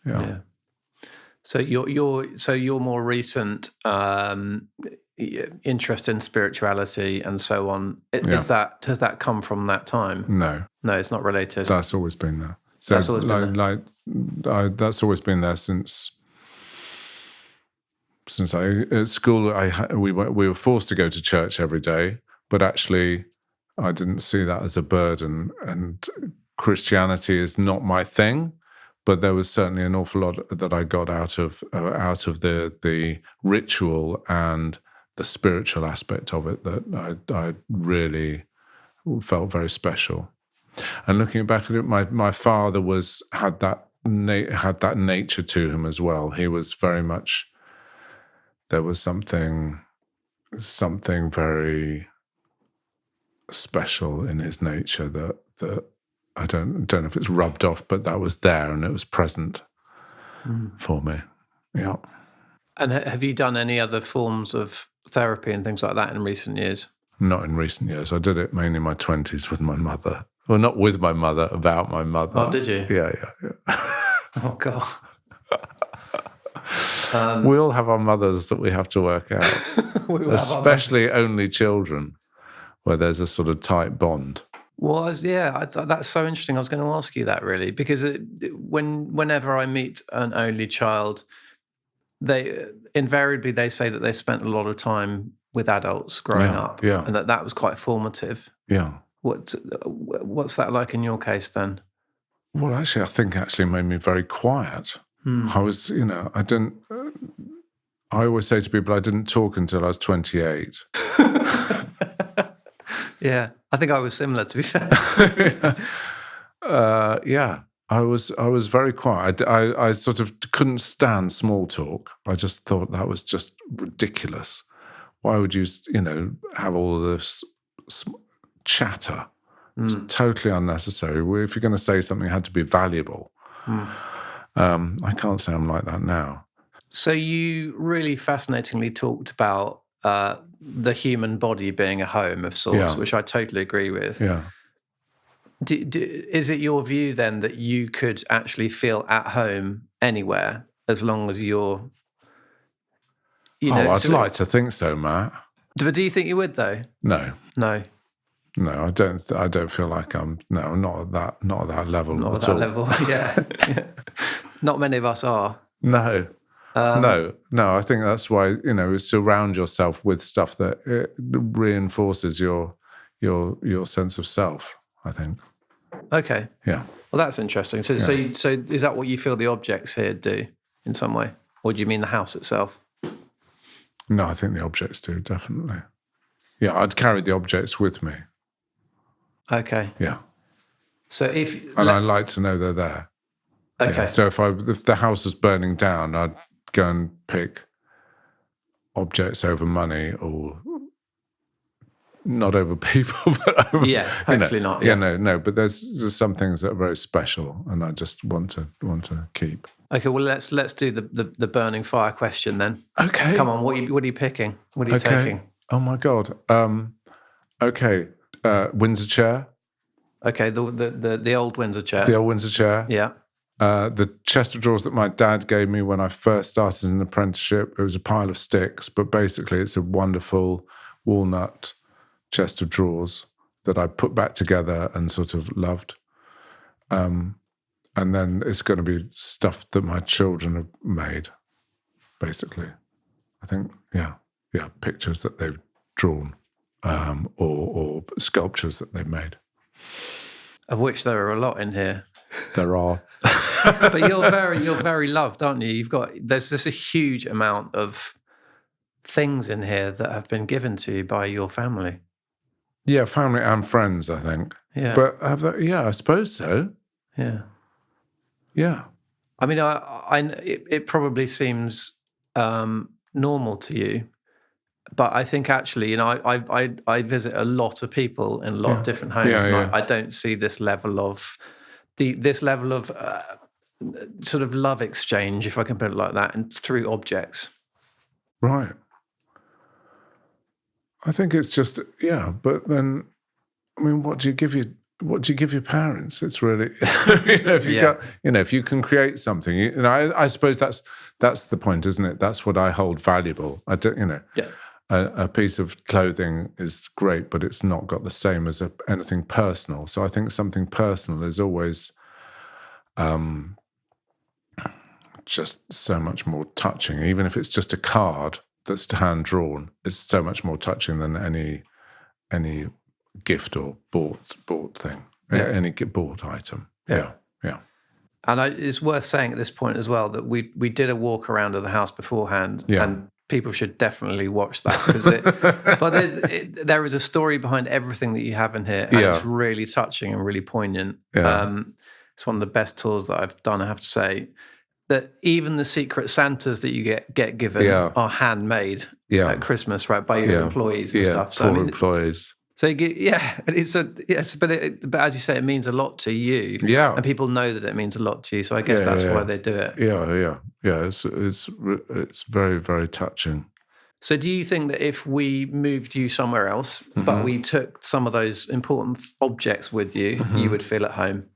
Yeah. So your more recent interest in spirituality and so on, does that come from that time? No, it's not related. That's always been there. So that's always been there. That's always been there since at school. We were forced to go to church every day, but actually, I didn't see that as a burden. And Christianity is not my thing. But there was certainly an awful lot that I got out of the ritual and the spiritual aspect of it that I really felt very special. And looking back at it, my father had that nature to him as well. He was very much, there was something very special in his nature that I don't know if it's rubbed off, but that was there and it was present for me. Yeah. And have you done any other forms of therapy and things like that in recent years? Not in recent years. I did it mainly in my 20s with my mother. Well, not with my mother, about my mother. Oh, did you? Yeah. Oh, God. We all have our mothers that we have to work out, especially only children, where there's a sort of tight bond. That's so interesting. I was going to ask you that really, because whenever I meet an only child, they invariably say that they spent a lot of time with adults growing up, and that was quite formative. Yeah. What's that like in your case then? Well, actually, I think it made me very quiet. I was, I always say to people, I didn't talk until I was 28. Yeah, I think I was similar, to be fair. I was very quiet. I sort of couldn't stand small talk. I just thought that was just ridiculous. Why would you, have all of this chatter? It's totally unnecessary. If you're going to say something, it had to be valuable. I can't say I'm like that now. So you really fascinatingly talked about the human body being a home of sorts, which I totally agree with. Yeah. Is it your view then that you could actually feel at home anywhere as long as you're, I'd like to think so, Matt. But do you think you would though? No, I don't feel like I'm not at that level. Not at that level, yeah. Not many of us are. No. No, I think that's why, surround yourself with stuff that reinforces your sense of self, I think. Okay. Yeah. Well, that's interesting. So is that what you feel the objects here do in some way? Or do you mean the house itself? No, I think the objects do, definitely. Yeah, I'd carry the objects with me. Okay. Yeah. So I like to know they're there. Okay. Yeah. So if the house was burning down, I'd go and pick objects over money, or not over people, but over, hopefully not. Yeah, no. But there's some things that are very special, and I just want to keep. Okay, well let's do the burning fire question then. Okay. Come on, what are you picking? What are you taking? Oh my God. Okay. Windsor chair. Okay, the old Windsor chair. The old Windsor chair. Yeah. The chest of drawers that my dad gave me when I first started an apprenticeship. It was a pile of sticks, but basically it's a wonderful walnut chest of drawers that I put back together and sort of loved. And then it's going to be stuff that my children have made, basically. I think, pictures that they've drawn, or sculptures that they've made. Of which there are a lot in here. There are. But you're very loved, aren't you? There's just a huge amount of things in here that have been given to you by your family. Yeah, family and friends, I think. Yeah. But I suppose so. Yeah. Yeah. I mean, it probably seems normal to you, but I think actually, I visit a lot of people in a lot of different homes, and I don't see this level of sort of love exchange, if I can put it like that, and through objects. Right. I think it's just, but then, I mean, what do you give your parents? It's really, if you can create something, I suppose that's the point, isn't it? That's what I hold valuable. I don't, a piece of clothing is great, but it's not got the same as anything personal. So I think something personal is always just so much more touching. Even if it's just a card that's hand drawn, it's so much more touching than any gift or bought thing, any bought item. Yeah. And it's worth saying at this point as well that we did a walk around of the house beforehand, and people should definitely watch that, because there is a story behind everything that you have in here, and it's really touching and really poignant. It's one of the best tours that I've done, I have to say. That even the secret Santas that you get given are handmade at Christmas, right, by your employees and stuff. So employees. So but as you say, it means a lot to you. Yeah, and people know that it means a lot to you. So I guess that's why they do it. Yeah. It's very, very touching. So do you think that if we moved you somewhere else, but we took some of those important objects with you, you would feel at home?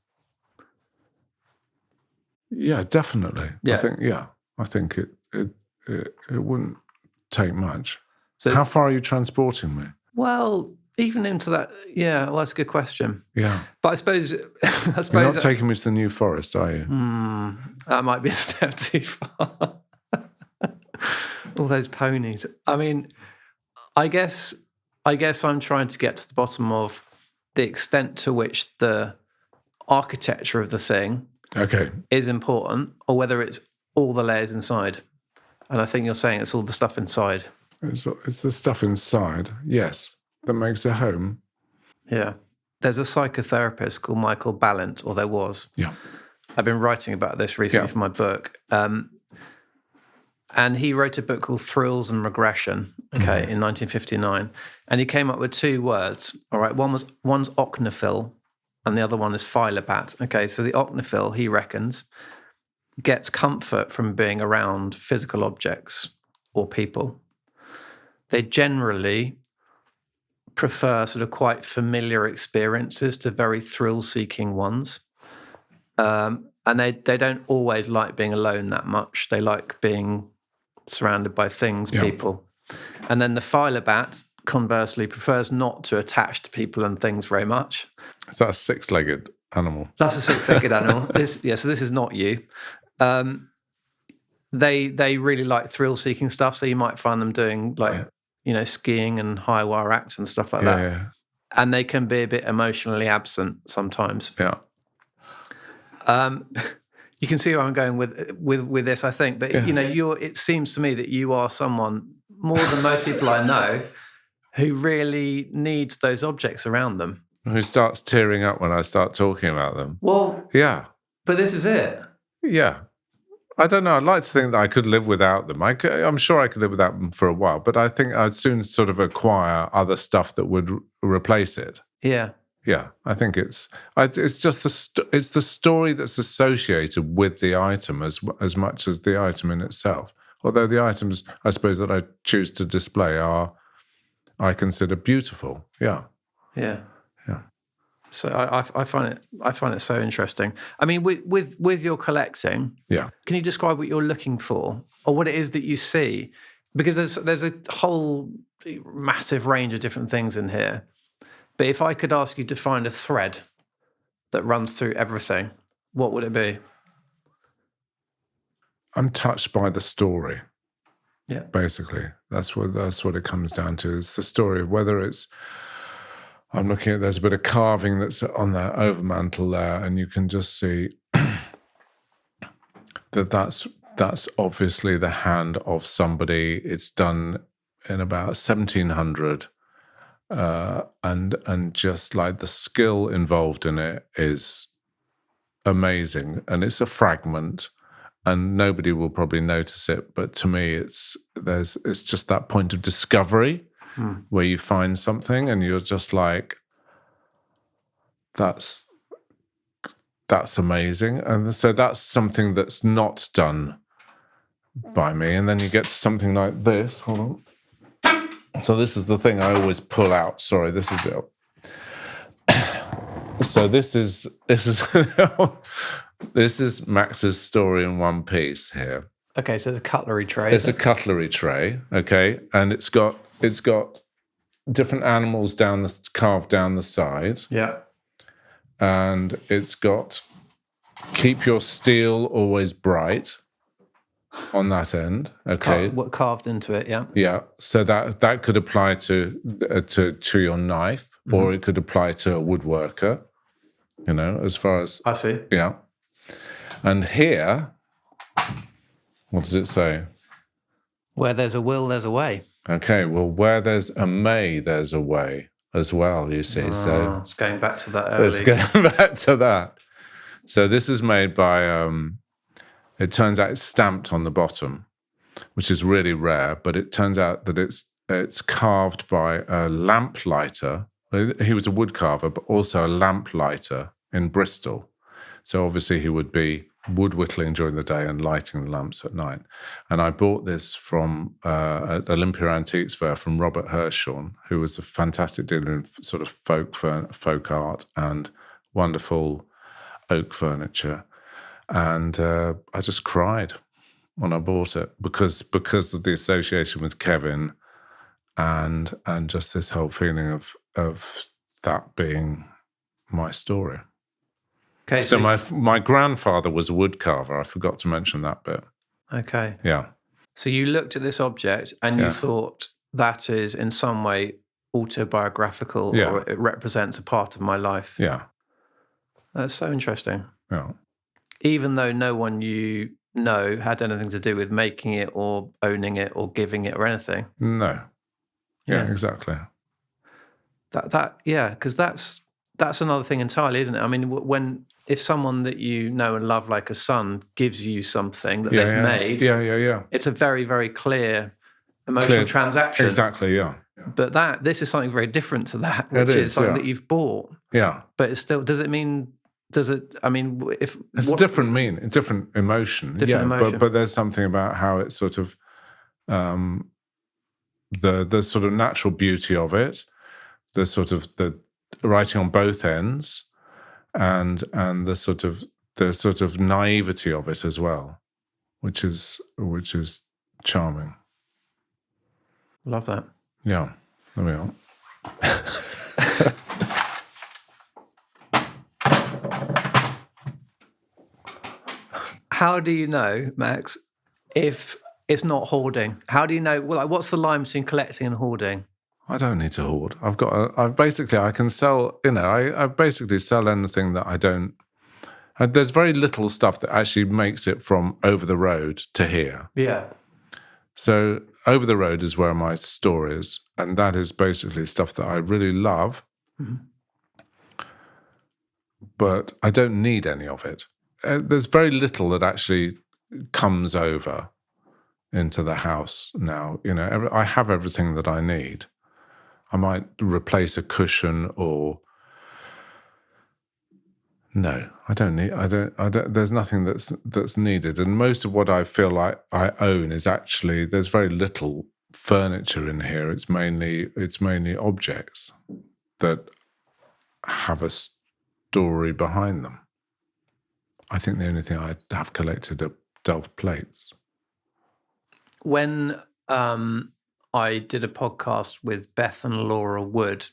Yeah, definitely. Yeah. I think it wouldn't take much. So how far are you transporting me? Well, even into that, that's a good question. Yeah, but I suppose you're not taking me to the New Forest, are you? That might be a step too far. All those ponies. I mean, I guess I'm trying to get to the bottom of the extent to which the architecture of the thing is important, or whether it's all the layers inside. And I think you're saying it's all the stuff inside. It's the stuff inside, yes, that makes a home. Yeah. There's a psychotherapist called Michael Ballant, or there was. Yeah. I've been writing about this recently for my book. And he wrote a book called Thrills and Regression, in 1959. And he came up with two words, all right? One's ochnophil, and the other one is philopath. Okay, so the ochnophil, he reckons, gets comfort from being around physical objects or people. They generally prefer sort of quite familiar experiences to very thrill-seeking ones. And they don't always like being alone that much. They like being surrounded by things, people. And then the philopath, conversely, prefers not to attach to people and things very much. Is that a six-legged animal? That's a six-legged animal. So this is not you. They really like thrill-seeking stuff, so you might find them doing skiing and high wire acts and stuff like that. Yeah. And they can be a bit emotionally absent sometimes. Yeah. You can see where I'm going with this, I think. But it seems to me that you are someone more than most people I know who really needs those objects around them. Who starts tearing up when I start talking about them. Well, yeah. But this is it. Yeah. I don't know. I'd like to think that I could live without them. I'm sure I could live without them for a while, but I think I'd soon sort of acquire other stuff that would replace it. Yeah. Yeah. I think it's just it's the story that's associated with the item as much as the item in itself. Although the items, I suppose, that I choose to display I consider beautiful. Yeah. Yeah. Yeah. So I find it so interesting. I mean, with your collecting, can you describe what you're looking for, or what it is that you see? Because there's a whole massive range of different things in here. But if I could ask you to find a thread that runs through everything, what would it be? I'm touched by the story. Yeah. Basically, that's what it comes down to. It's the story, whether it's. I'm looking at, there's a bit of carving that's on that overmantel there, and you can just see that's obviously the hand of somebody. It's done in about 1700, and just like the skill involved in it is amazing. And it's a fragment, and nobody will probably notice it. But to me, it's just that point of discovery. Where you find something and you're just like, that's that's amazing. And so that's something that's not done by me. And then you get to something like this. Hold on. So this is the thing I always pull out. Sorry, this is it. So this is this is Max's story in one piece here. Okay, so it's a cutlery tray. It's a cutlery tray, okay, and it's got different animals carved down the side. Yeah. And it's got keep your steel always bright on that end, okay. What carved into it, yeah. Yeah, so that could apply to your knife, or it could apply to a woodworker, as far as... I see. Yeah. And here, what does it say? Where there's a will, there's a way. Okay, well, where there's a may, there's a way as well, you see. So it's going back to that early. It's going back to that. So this is made by... it turns out it's stamped on the bottom, which is really rare, but it turns out that it's carved by a lamplighter. He was a wood carver, but also a lamplighter in Bristol. So obviously he would be wood whittling during the day and lighting the lamps at night. And I bought this from at Olympia Antiques Fair from Robert Hirschhorn, who was a fantastic dealer in sort of folk art and wonderful oak furniture. And I just cried when I bought it because of the association with Kevin and just this whole feeling of that being my story. Okay, so my grandfather was a wood carver. I forgot to mention that bit. Okay. Yeah. So you looked at this object and you thought that is in some way autobiographical, or it represents a part of my life. Yeah. That's so interesting. Yeah. Even though no one you know had anything to do with making it or owning it or giving it or anything. No. Yeah, exactly. Because that's another thing entirely, isn't it? I mean, if someone that you know and love, like a son, gives you something that they've made, it's a very, very clear emotional transaction. Exactly, yeah. But this is something very different to that, which is something that you've bought. Yeah. But it's still, if it's a different meaning, a different emotion. Emotion. But there's something about how it's sort of the sort of natural beauty of it, the sort of the writing on both ends, and the sort of naivety of it as well, which is charming. Love that. Yeah, there we are. How do you know, Max, if it's not hoarding? How do you know? Well, what's the line between collecting and hoarding? I don't need to hoard. I can sell, I basically sell anything that I don't. There's very little stuff that actually makes it from over the road to here. Yeah. So over the road is where my store is, and that is basically stuff that I really love, but I don't need any of it. There's very little that actually comes over into the house now. I have everything that I need. I might replace a cushion or... No, I don't need... I don't. There's nothing that's needed. And most of what I feel like I own is actually... There's very little furniture in here. It's mainly objects that have a story behind them. I think the only thing I have collected are Delft plates. When I did a podcast with Beth and Laura Wood,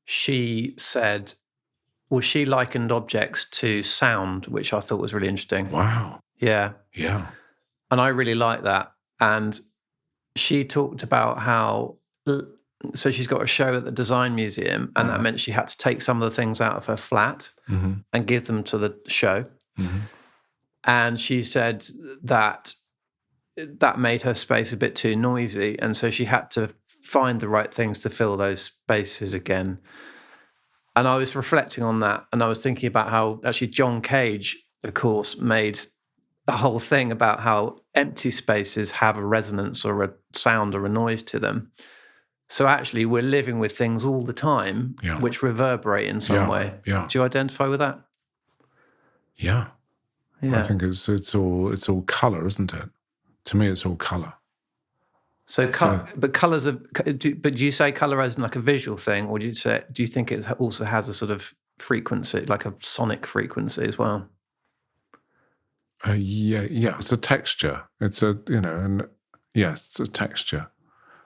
she said, well, she likened objects to sound, which I thought was really interesting. Wow. Yeah. Yeah. And I really like that. And she talked about how... So she's got a show at the Design Museum, and that meant she had to take some of the things out of her flat and give them to the show. And she said that made her space a bit too noisy, and so she had to find the right things to fill those spaces again. And I was reflecting on that, and I was thinking about how actually John Cage, of course, made a whole thing about how empty spaces have a resonance or a sound or a noise to them. So actually, we're living with things all the time, which reverberate in some way. Yeah. Do you identify with that? Yeah. I think it's all colour, isn't it? To me, it's all colour. But colours are. But do you say colour as like a visual thing, or do you think it also has a sort of frequency, like a sonic frequency as well? Yeah. It's a texture. It's it's a texture.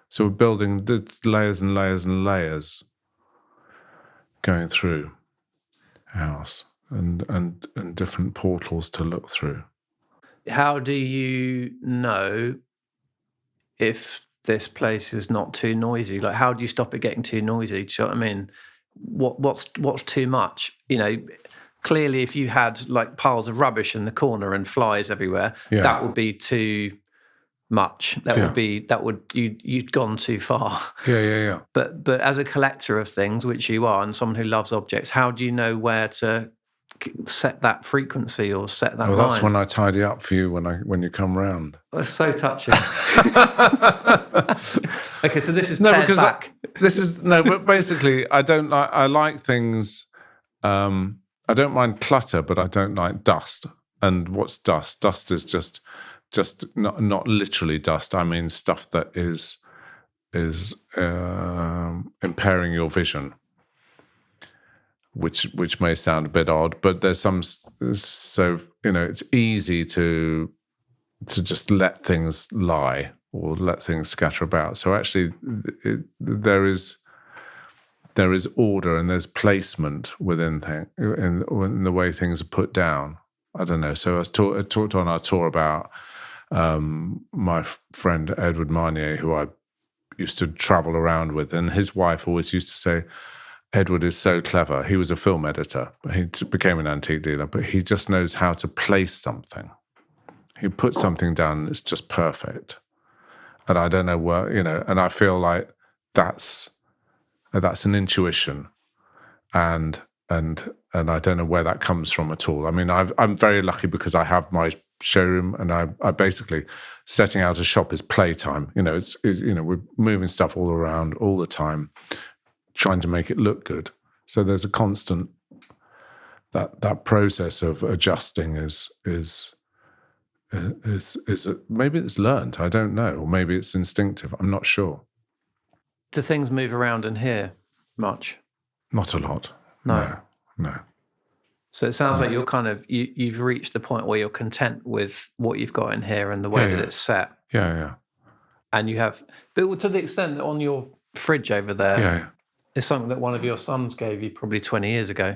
So we're building layers and layers and layers going through a house and different portals to look through. How do you know if this place is not too noisy? Like, how do you stop it getting too noisy? Do you know what I mean? What's too much? Clearly, if you had like piles of rubbish in the corner and flies everywhere, that would be too much. You'd gone too far. Yeah. But as a collector of things, which you are, and someone who loves objects, how do you know where to set that frequency or set that line? Well, that's when I tidy up for you when you come round. That's so touching. Okay, so this is back. But basically, I like things. I don't mind clutter, but I don't like dust. And what's dust? Dust is just not literally dust. I mean stuff that is impairing your vision, which may sound a bit odd, but there's some. So it's easy to just let things lie or let things scatter about. So actually, there is order and there's placement within in the way things are put down. I don't know. So I talked on our tour about my friend Edward Marnier, who I used to travel around with, and his wife always used to say, Edward is so clever. He was a film editor. He became an antique dealer, but he just knows how to place something. He puts something down, it's just perfect. And I don't know where, and I feel like that's an intuition, and I don't know where that comes from at all. I mean, I'm very lucky because I have my showroom, and I basically setting out a shop is playtime. We're moving stuff all around all the time, trying to make it look good. So there's a constant that process of adjusting is maybe it's learned. I don't know, or maybe it's instinctive. I'm not sure. Do things move around in here much? Not a lot. No. So it sounds like you're kind of you've reached the point where you're content with what you've got in here and the way that it's set. Yeah. And you have, but to the extent that on your fridge over there is something that one of your sons gave you probably 20 years ago.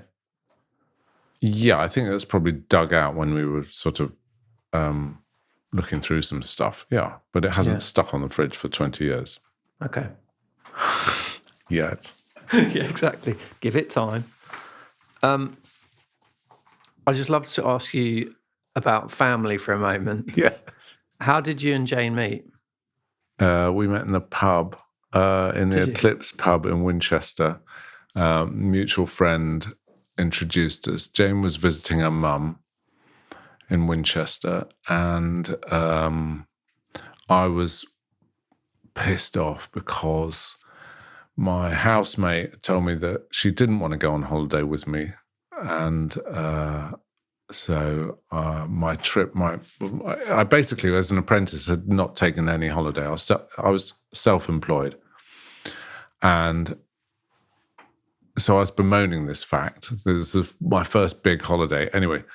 Yeah, I think that's probably dug out when we were sort of looking through some stuff. Yeah, but it hasn't stuck on the fridge for 20 years. Okay. Yet. Yeah, exactly. Give it time. I'd just love to ask you about family for a moment. Yes. How did you and Jane meet? We met in the pub, in the Eclipse pub in Winchester. Mutual friend introduced us. Jane was visiting her mum in Winchester, and I was pissed off because my housemate told me that she didn't want to go on holiday with me, and so my trip, I basically, as an apprentice, had not taken any holiday. I was self-employed, and so I was bemoaning this fact. This was my first big holiday. Anyway,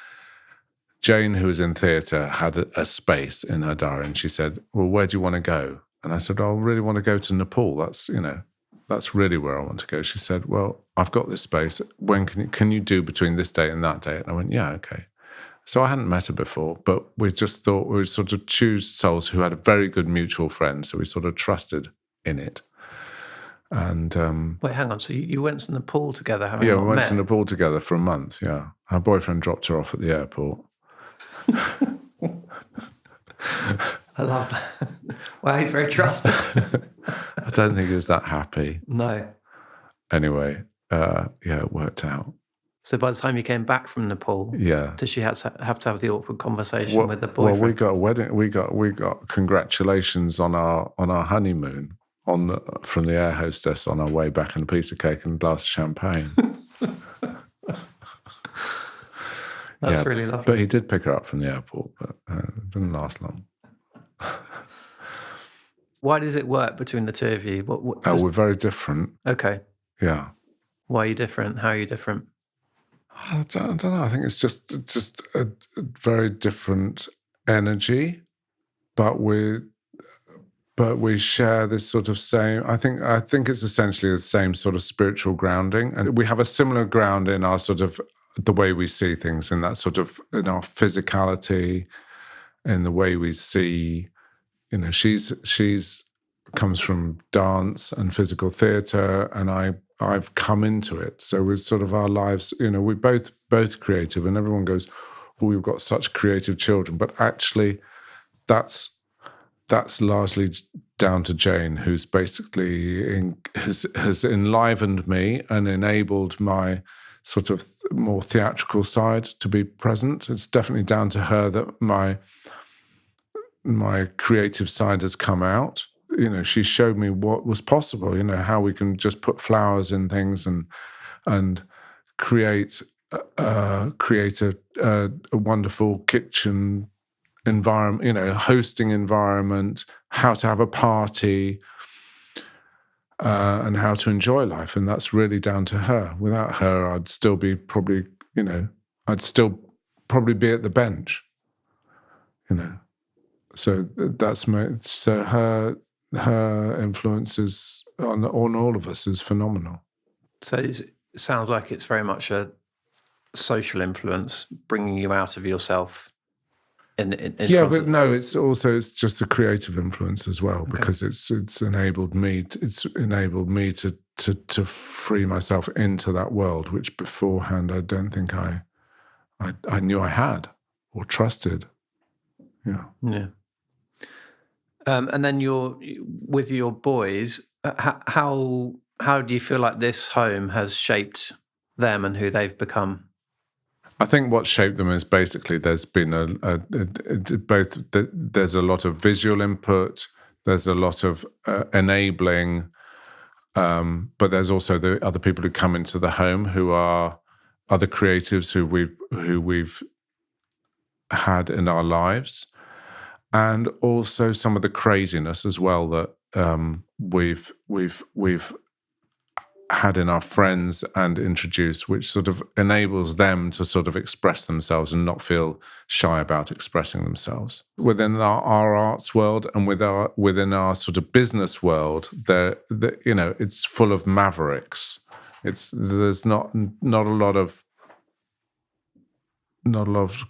Jane, who was in theatre, had a space in her diary, and she said, well, where do you want to go? And I said, I really want to go to Nepal. That's really where I want to go. She said, well, I've got this space. When can you do between this date and that date? And I went, yeah, okay. So I hadn't met her before, but we just thought we would sort of choose souls who had a very good mutual friend. So we sort of trusted in it. And wait, hang on. So you went to Nepal together? We went to Nepal together for a month. Yeah, her boyfriend dropped her off at the airport. I love that. Wow, he's very trusting. I don't think he was that happy. No. Anyway, it worked out. So by the time you came back from Nepal, did she have to have the awkward conversation with the boyfriend? Well, we got a wedding. We got congratulations on our honeymoon, from the air hostess on our way back, and a piece of cake and a glass of champagne. That's really lovely. But he did pick her up from the airport, but it didn't last long. Why does it work between the two of you? We're very different. Okay. Yeah. Why are you different? How are you different? I don't know. I think it's just a very different energy, but we share this sort of same. I think it's essentially the same sort of spiritual grounding, and we have a similar ground in our sort of the way we see things, in that sort of in our physicality, in the way we see. You know, she's comes from dance and physical theatre, and I've come into it. So with sort of our lives, you know, we're both creative, and everyone goes, "Oh, we've got such creative children," but actually, that's largely down to Jane, who's basically has enlivened me and enabled my sort of more theatrical side to be present. It's definitely down to her that my creative side has come out. You know, she showed me what was possible, you know, how we can just put flowers in things and create a wonderful kitchen environment, you know, hosting environment, how to have a party, and how to enjoy life. And that's really down to her. Without her, I'd still be probably, you know, be at the bench, you know. So that's her influence is on all of us is phenomenal. So it sounds like it's very much a social influence, bringing you out of yourself. But no, it's just a creative influence as well, because it's enabled me to free myself into that world, which beforehand I don't think I knew I had or trusted. Yeah. And then with your boys, how do you feel like this home has shaped them and who they've become? I think what shaped them is basically there's been there's a lot of visual input, there's a lot of enabling, but there's also the other people who come into the home who are other creatives who we've had in our lives, and also some of the craziness as well that we've had in our friends and introduced, which sort of enables them to sort of express themselves and not feel shy about expressing themselves. Within our arts world and within our sort of business world, you know, it's full of mavericks. There's not a lot of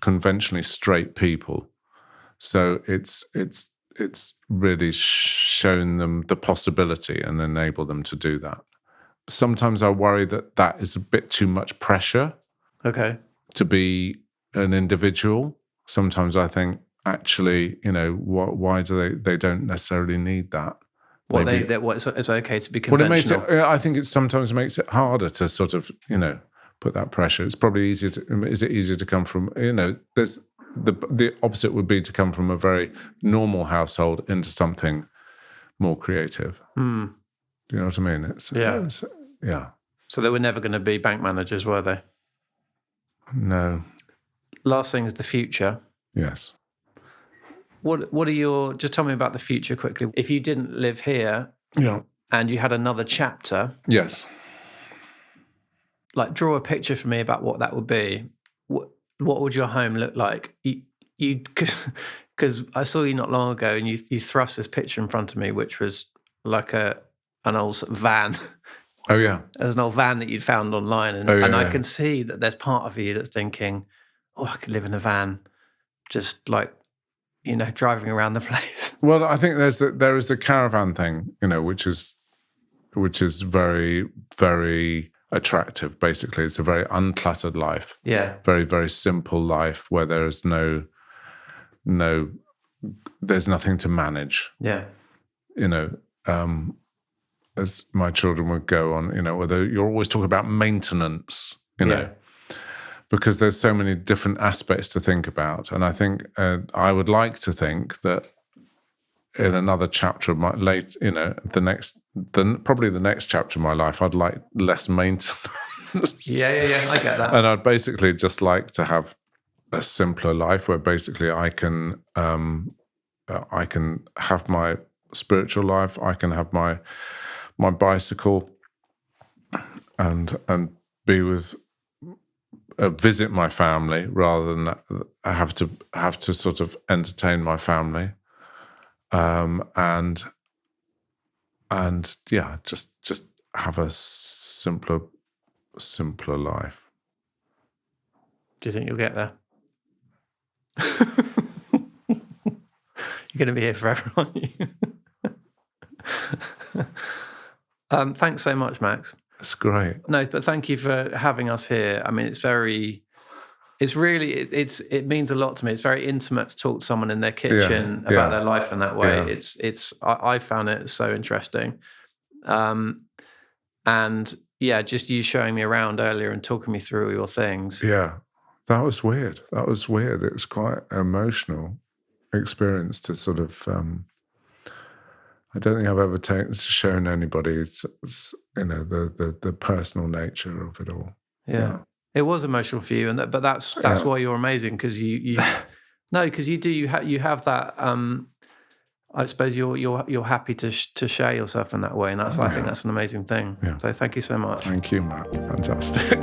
conventionally straight people. So it's really shown them the possibility and enabled them to do that. Sometimes I worry that is a bit too much pressure. Okay. To be an individual. Sometimes I think, actually, you know, why do they don't necessarily need that? It's okay to be conventional. Well, I think it sometimes makes it harder to sort of, you know, put that pressure. It's probably easier to come from, you know, there's the opposite would be to come from a very normal household into something more creative. Do you know what I mean? Yeah. So they were never going to be bank managers, were they? No. Last thing is the future. Yes. What are just tell me about the future quickly. If you didn't live here, and you had another chapter, yes, like draw a picture for me about what that would be. What would your home look like? Because I saw you not long ago, and you thrust this picture in front of me, which was like an old van. Oh, yeah. There's an old van that you'd found online. And, I can see that there's part of you that's thinking, oh, I could live in a van, just like, you know, driving around the place. Well, I think there is the caravan thing, you know, which is very, very attractive, basically. It's a very uncluttered life. Yeah. Very, very simple life where there is there's nothing to manage. Yeah. You know, as my children would go on, you know, whether you're always talking about maintenance, you know, because there's so many different aspects to think about. And I think I would like to think that in another chapter of my probably the next chapter of my life, I'd like less maintenance. Yeah, I get that. And I'd basically just like to have a simpler life where basically I can have my spiritual life, I can have my bicycle, and be with visit my family rather than have to sort of entertain my family, and yeah, just have a simpler life. Do you think you'll get there? You're going to be here forever, aren't you? Thanks so much, Max. It's great. No, but thank you for having us here. I mean, it means a lot to me. It's very intimate to talk to someone in their kitchen about their life in that way. Yeah. I found it so interesting. And yeah, just you showing me around earlier and talking me through your things. Yeah, that was weird. It was quite an emotional experience to sort of, I don't think I've ever shown anybody, the personal nature of it all. Yeah. It was emotional for you, but that's why you're amazing, because you have that. I suppose you're happy to share yourself in that way, and I think that's an amazing thing. Yeah. So thank you so much. Thank you, Matt. Fantastic.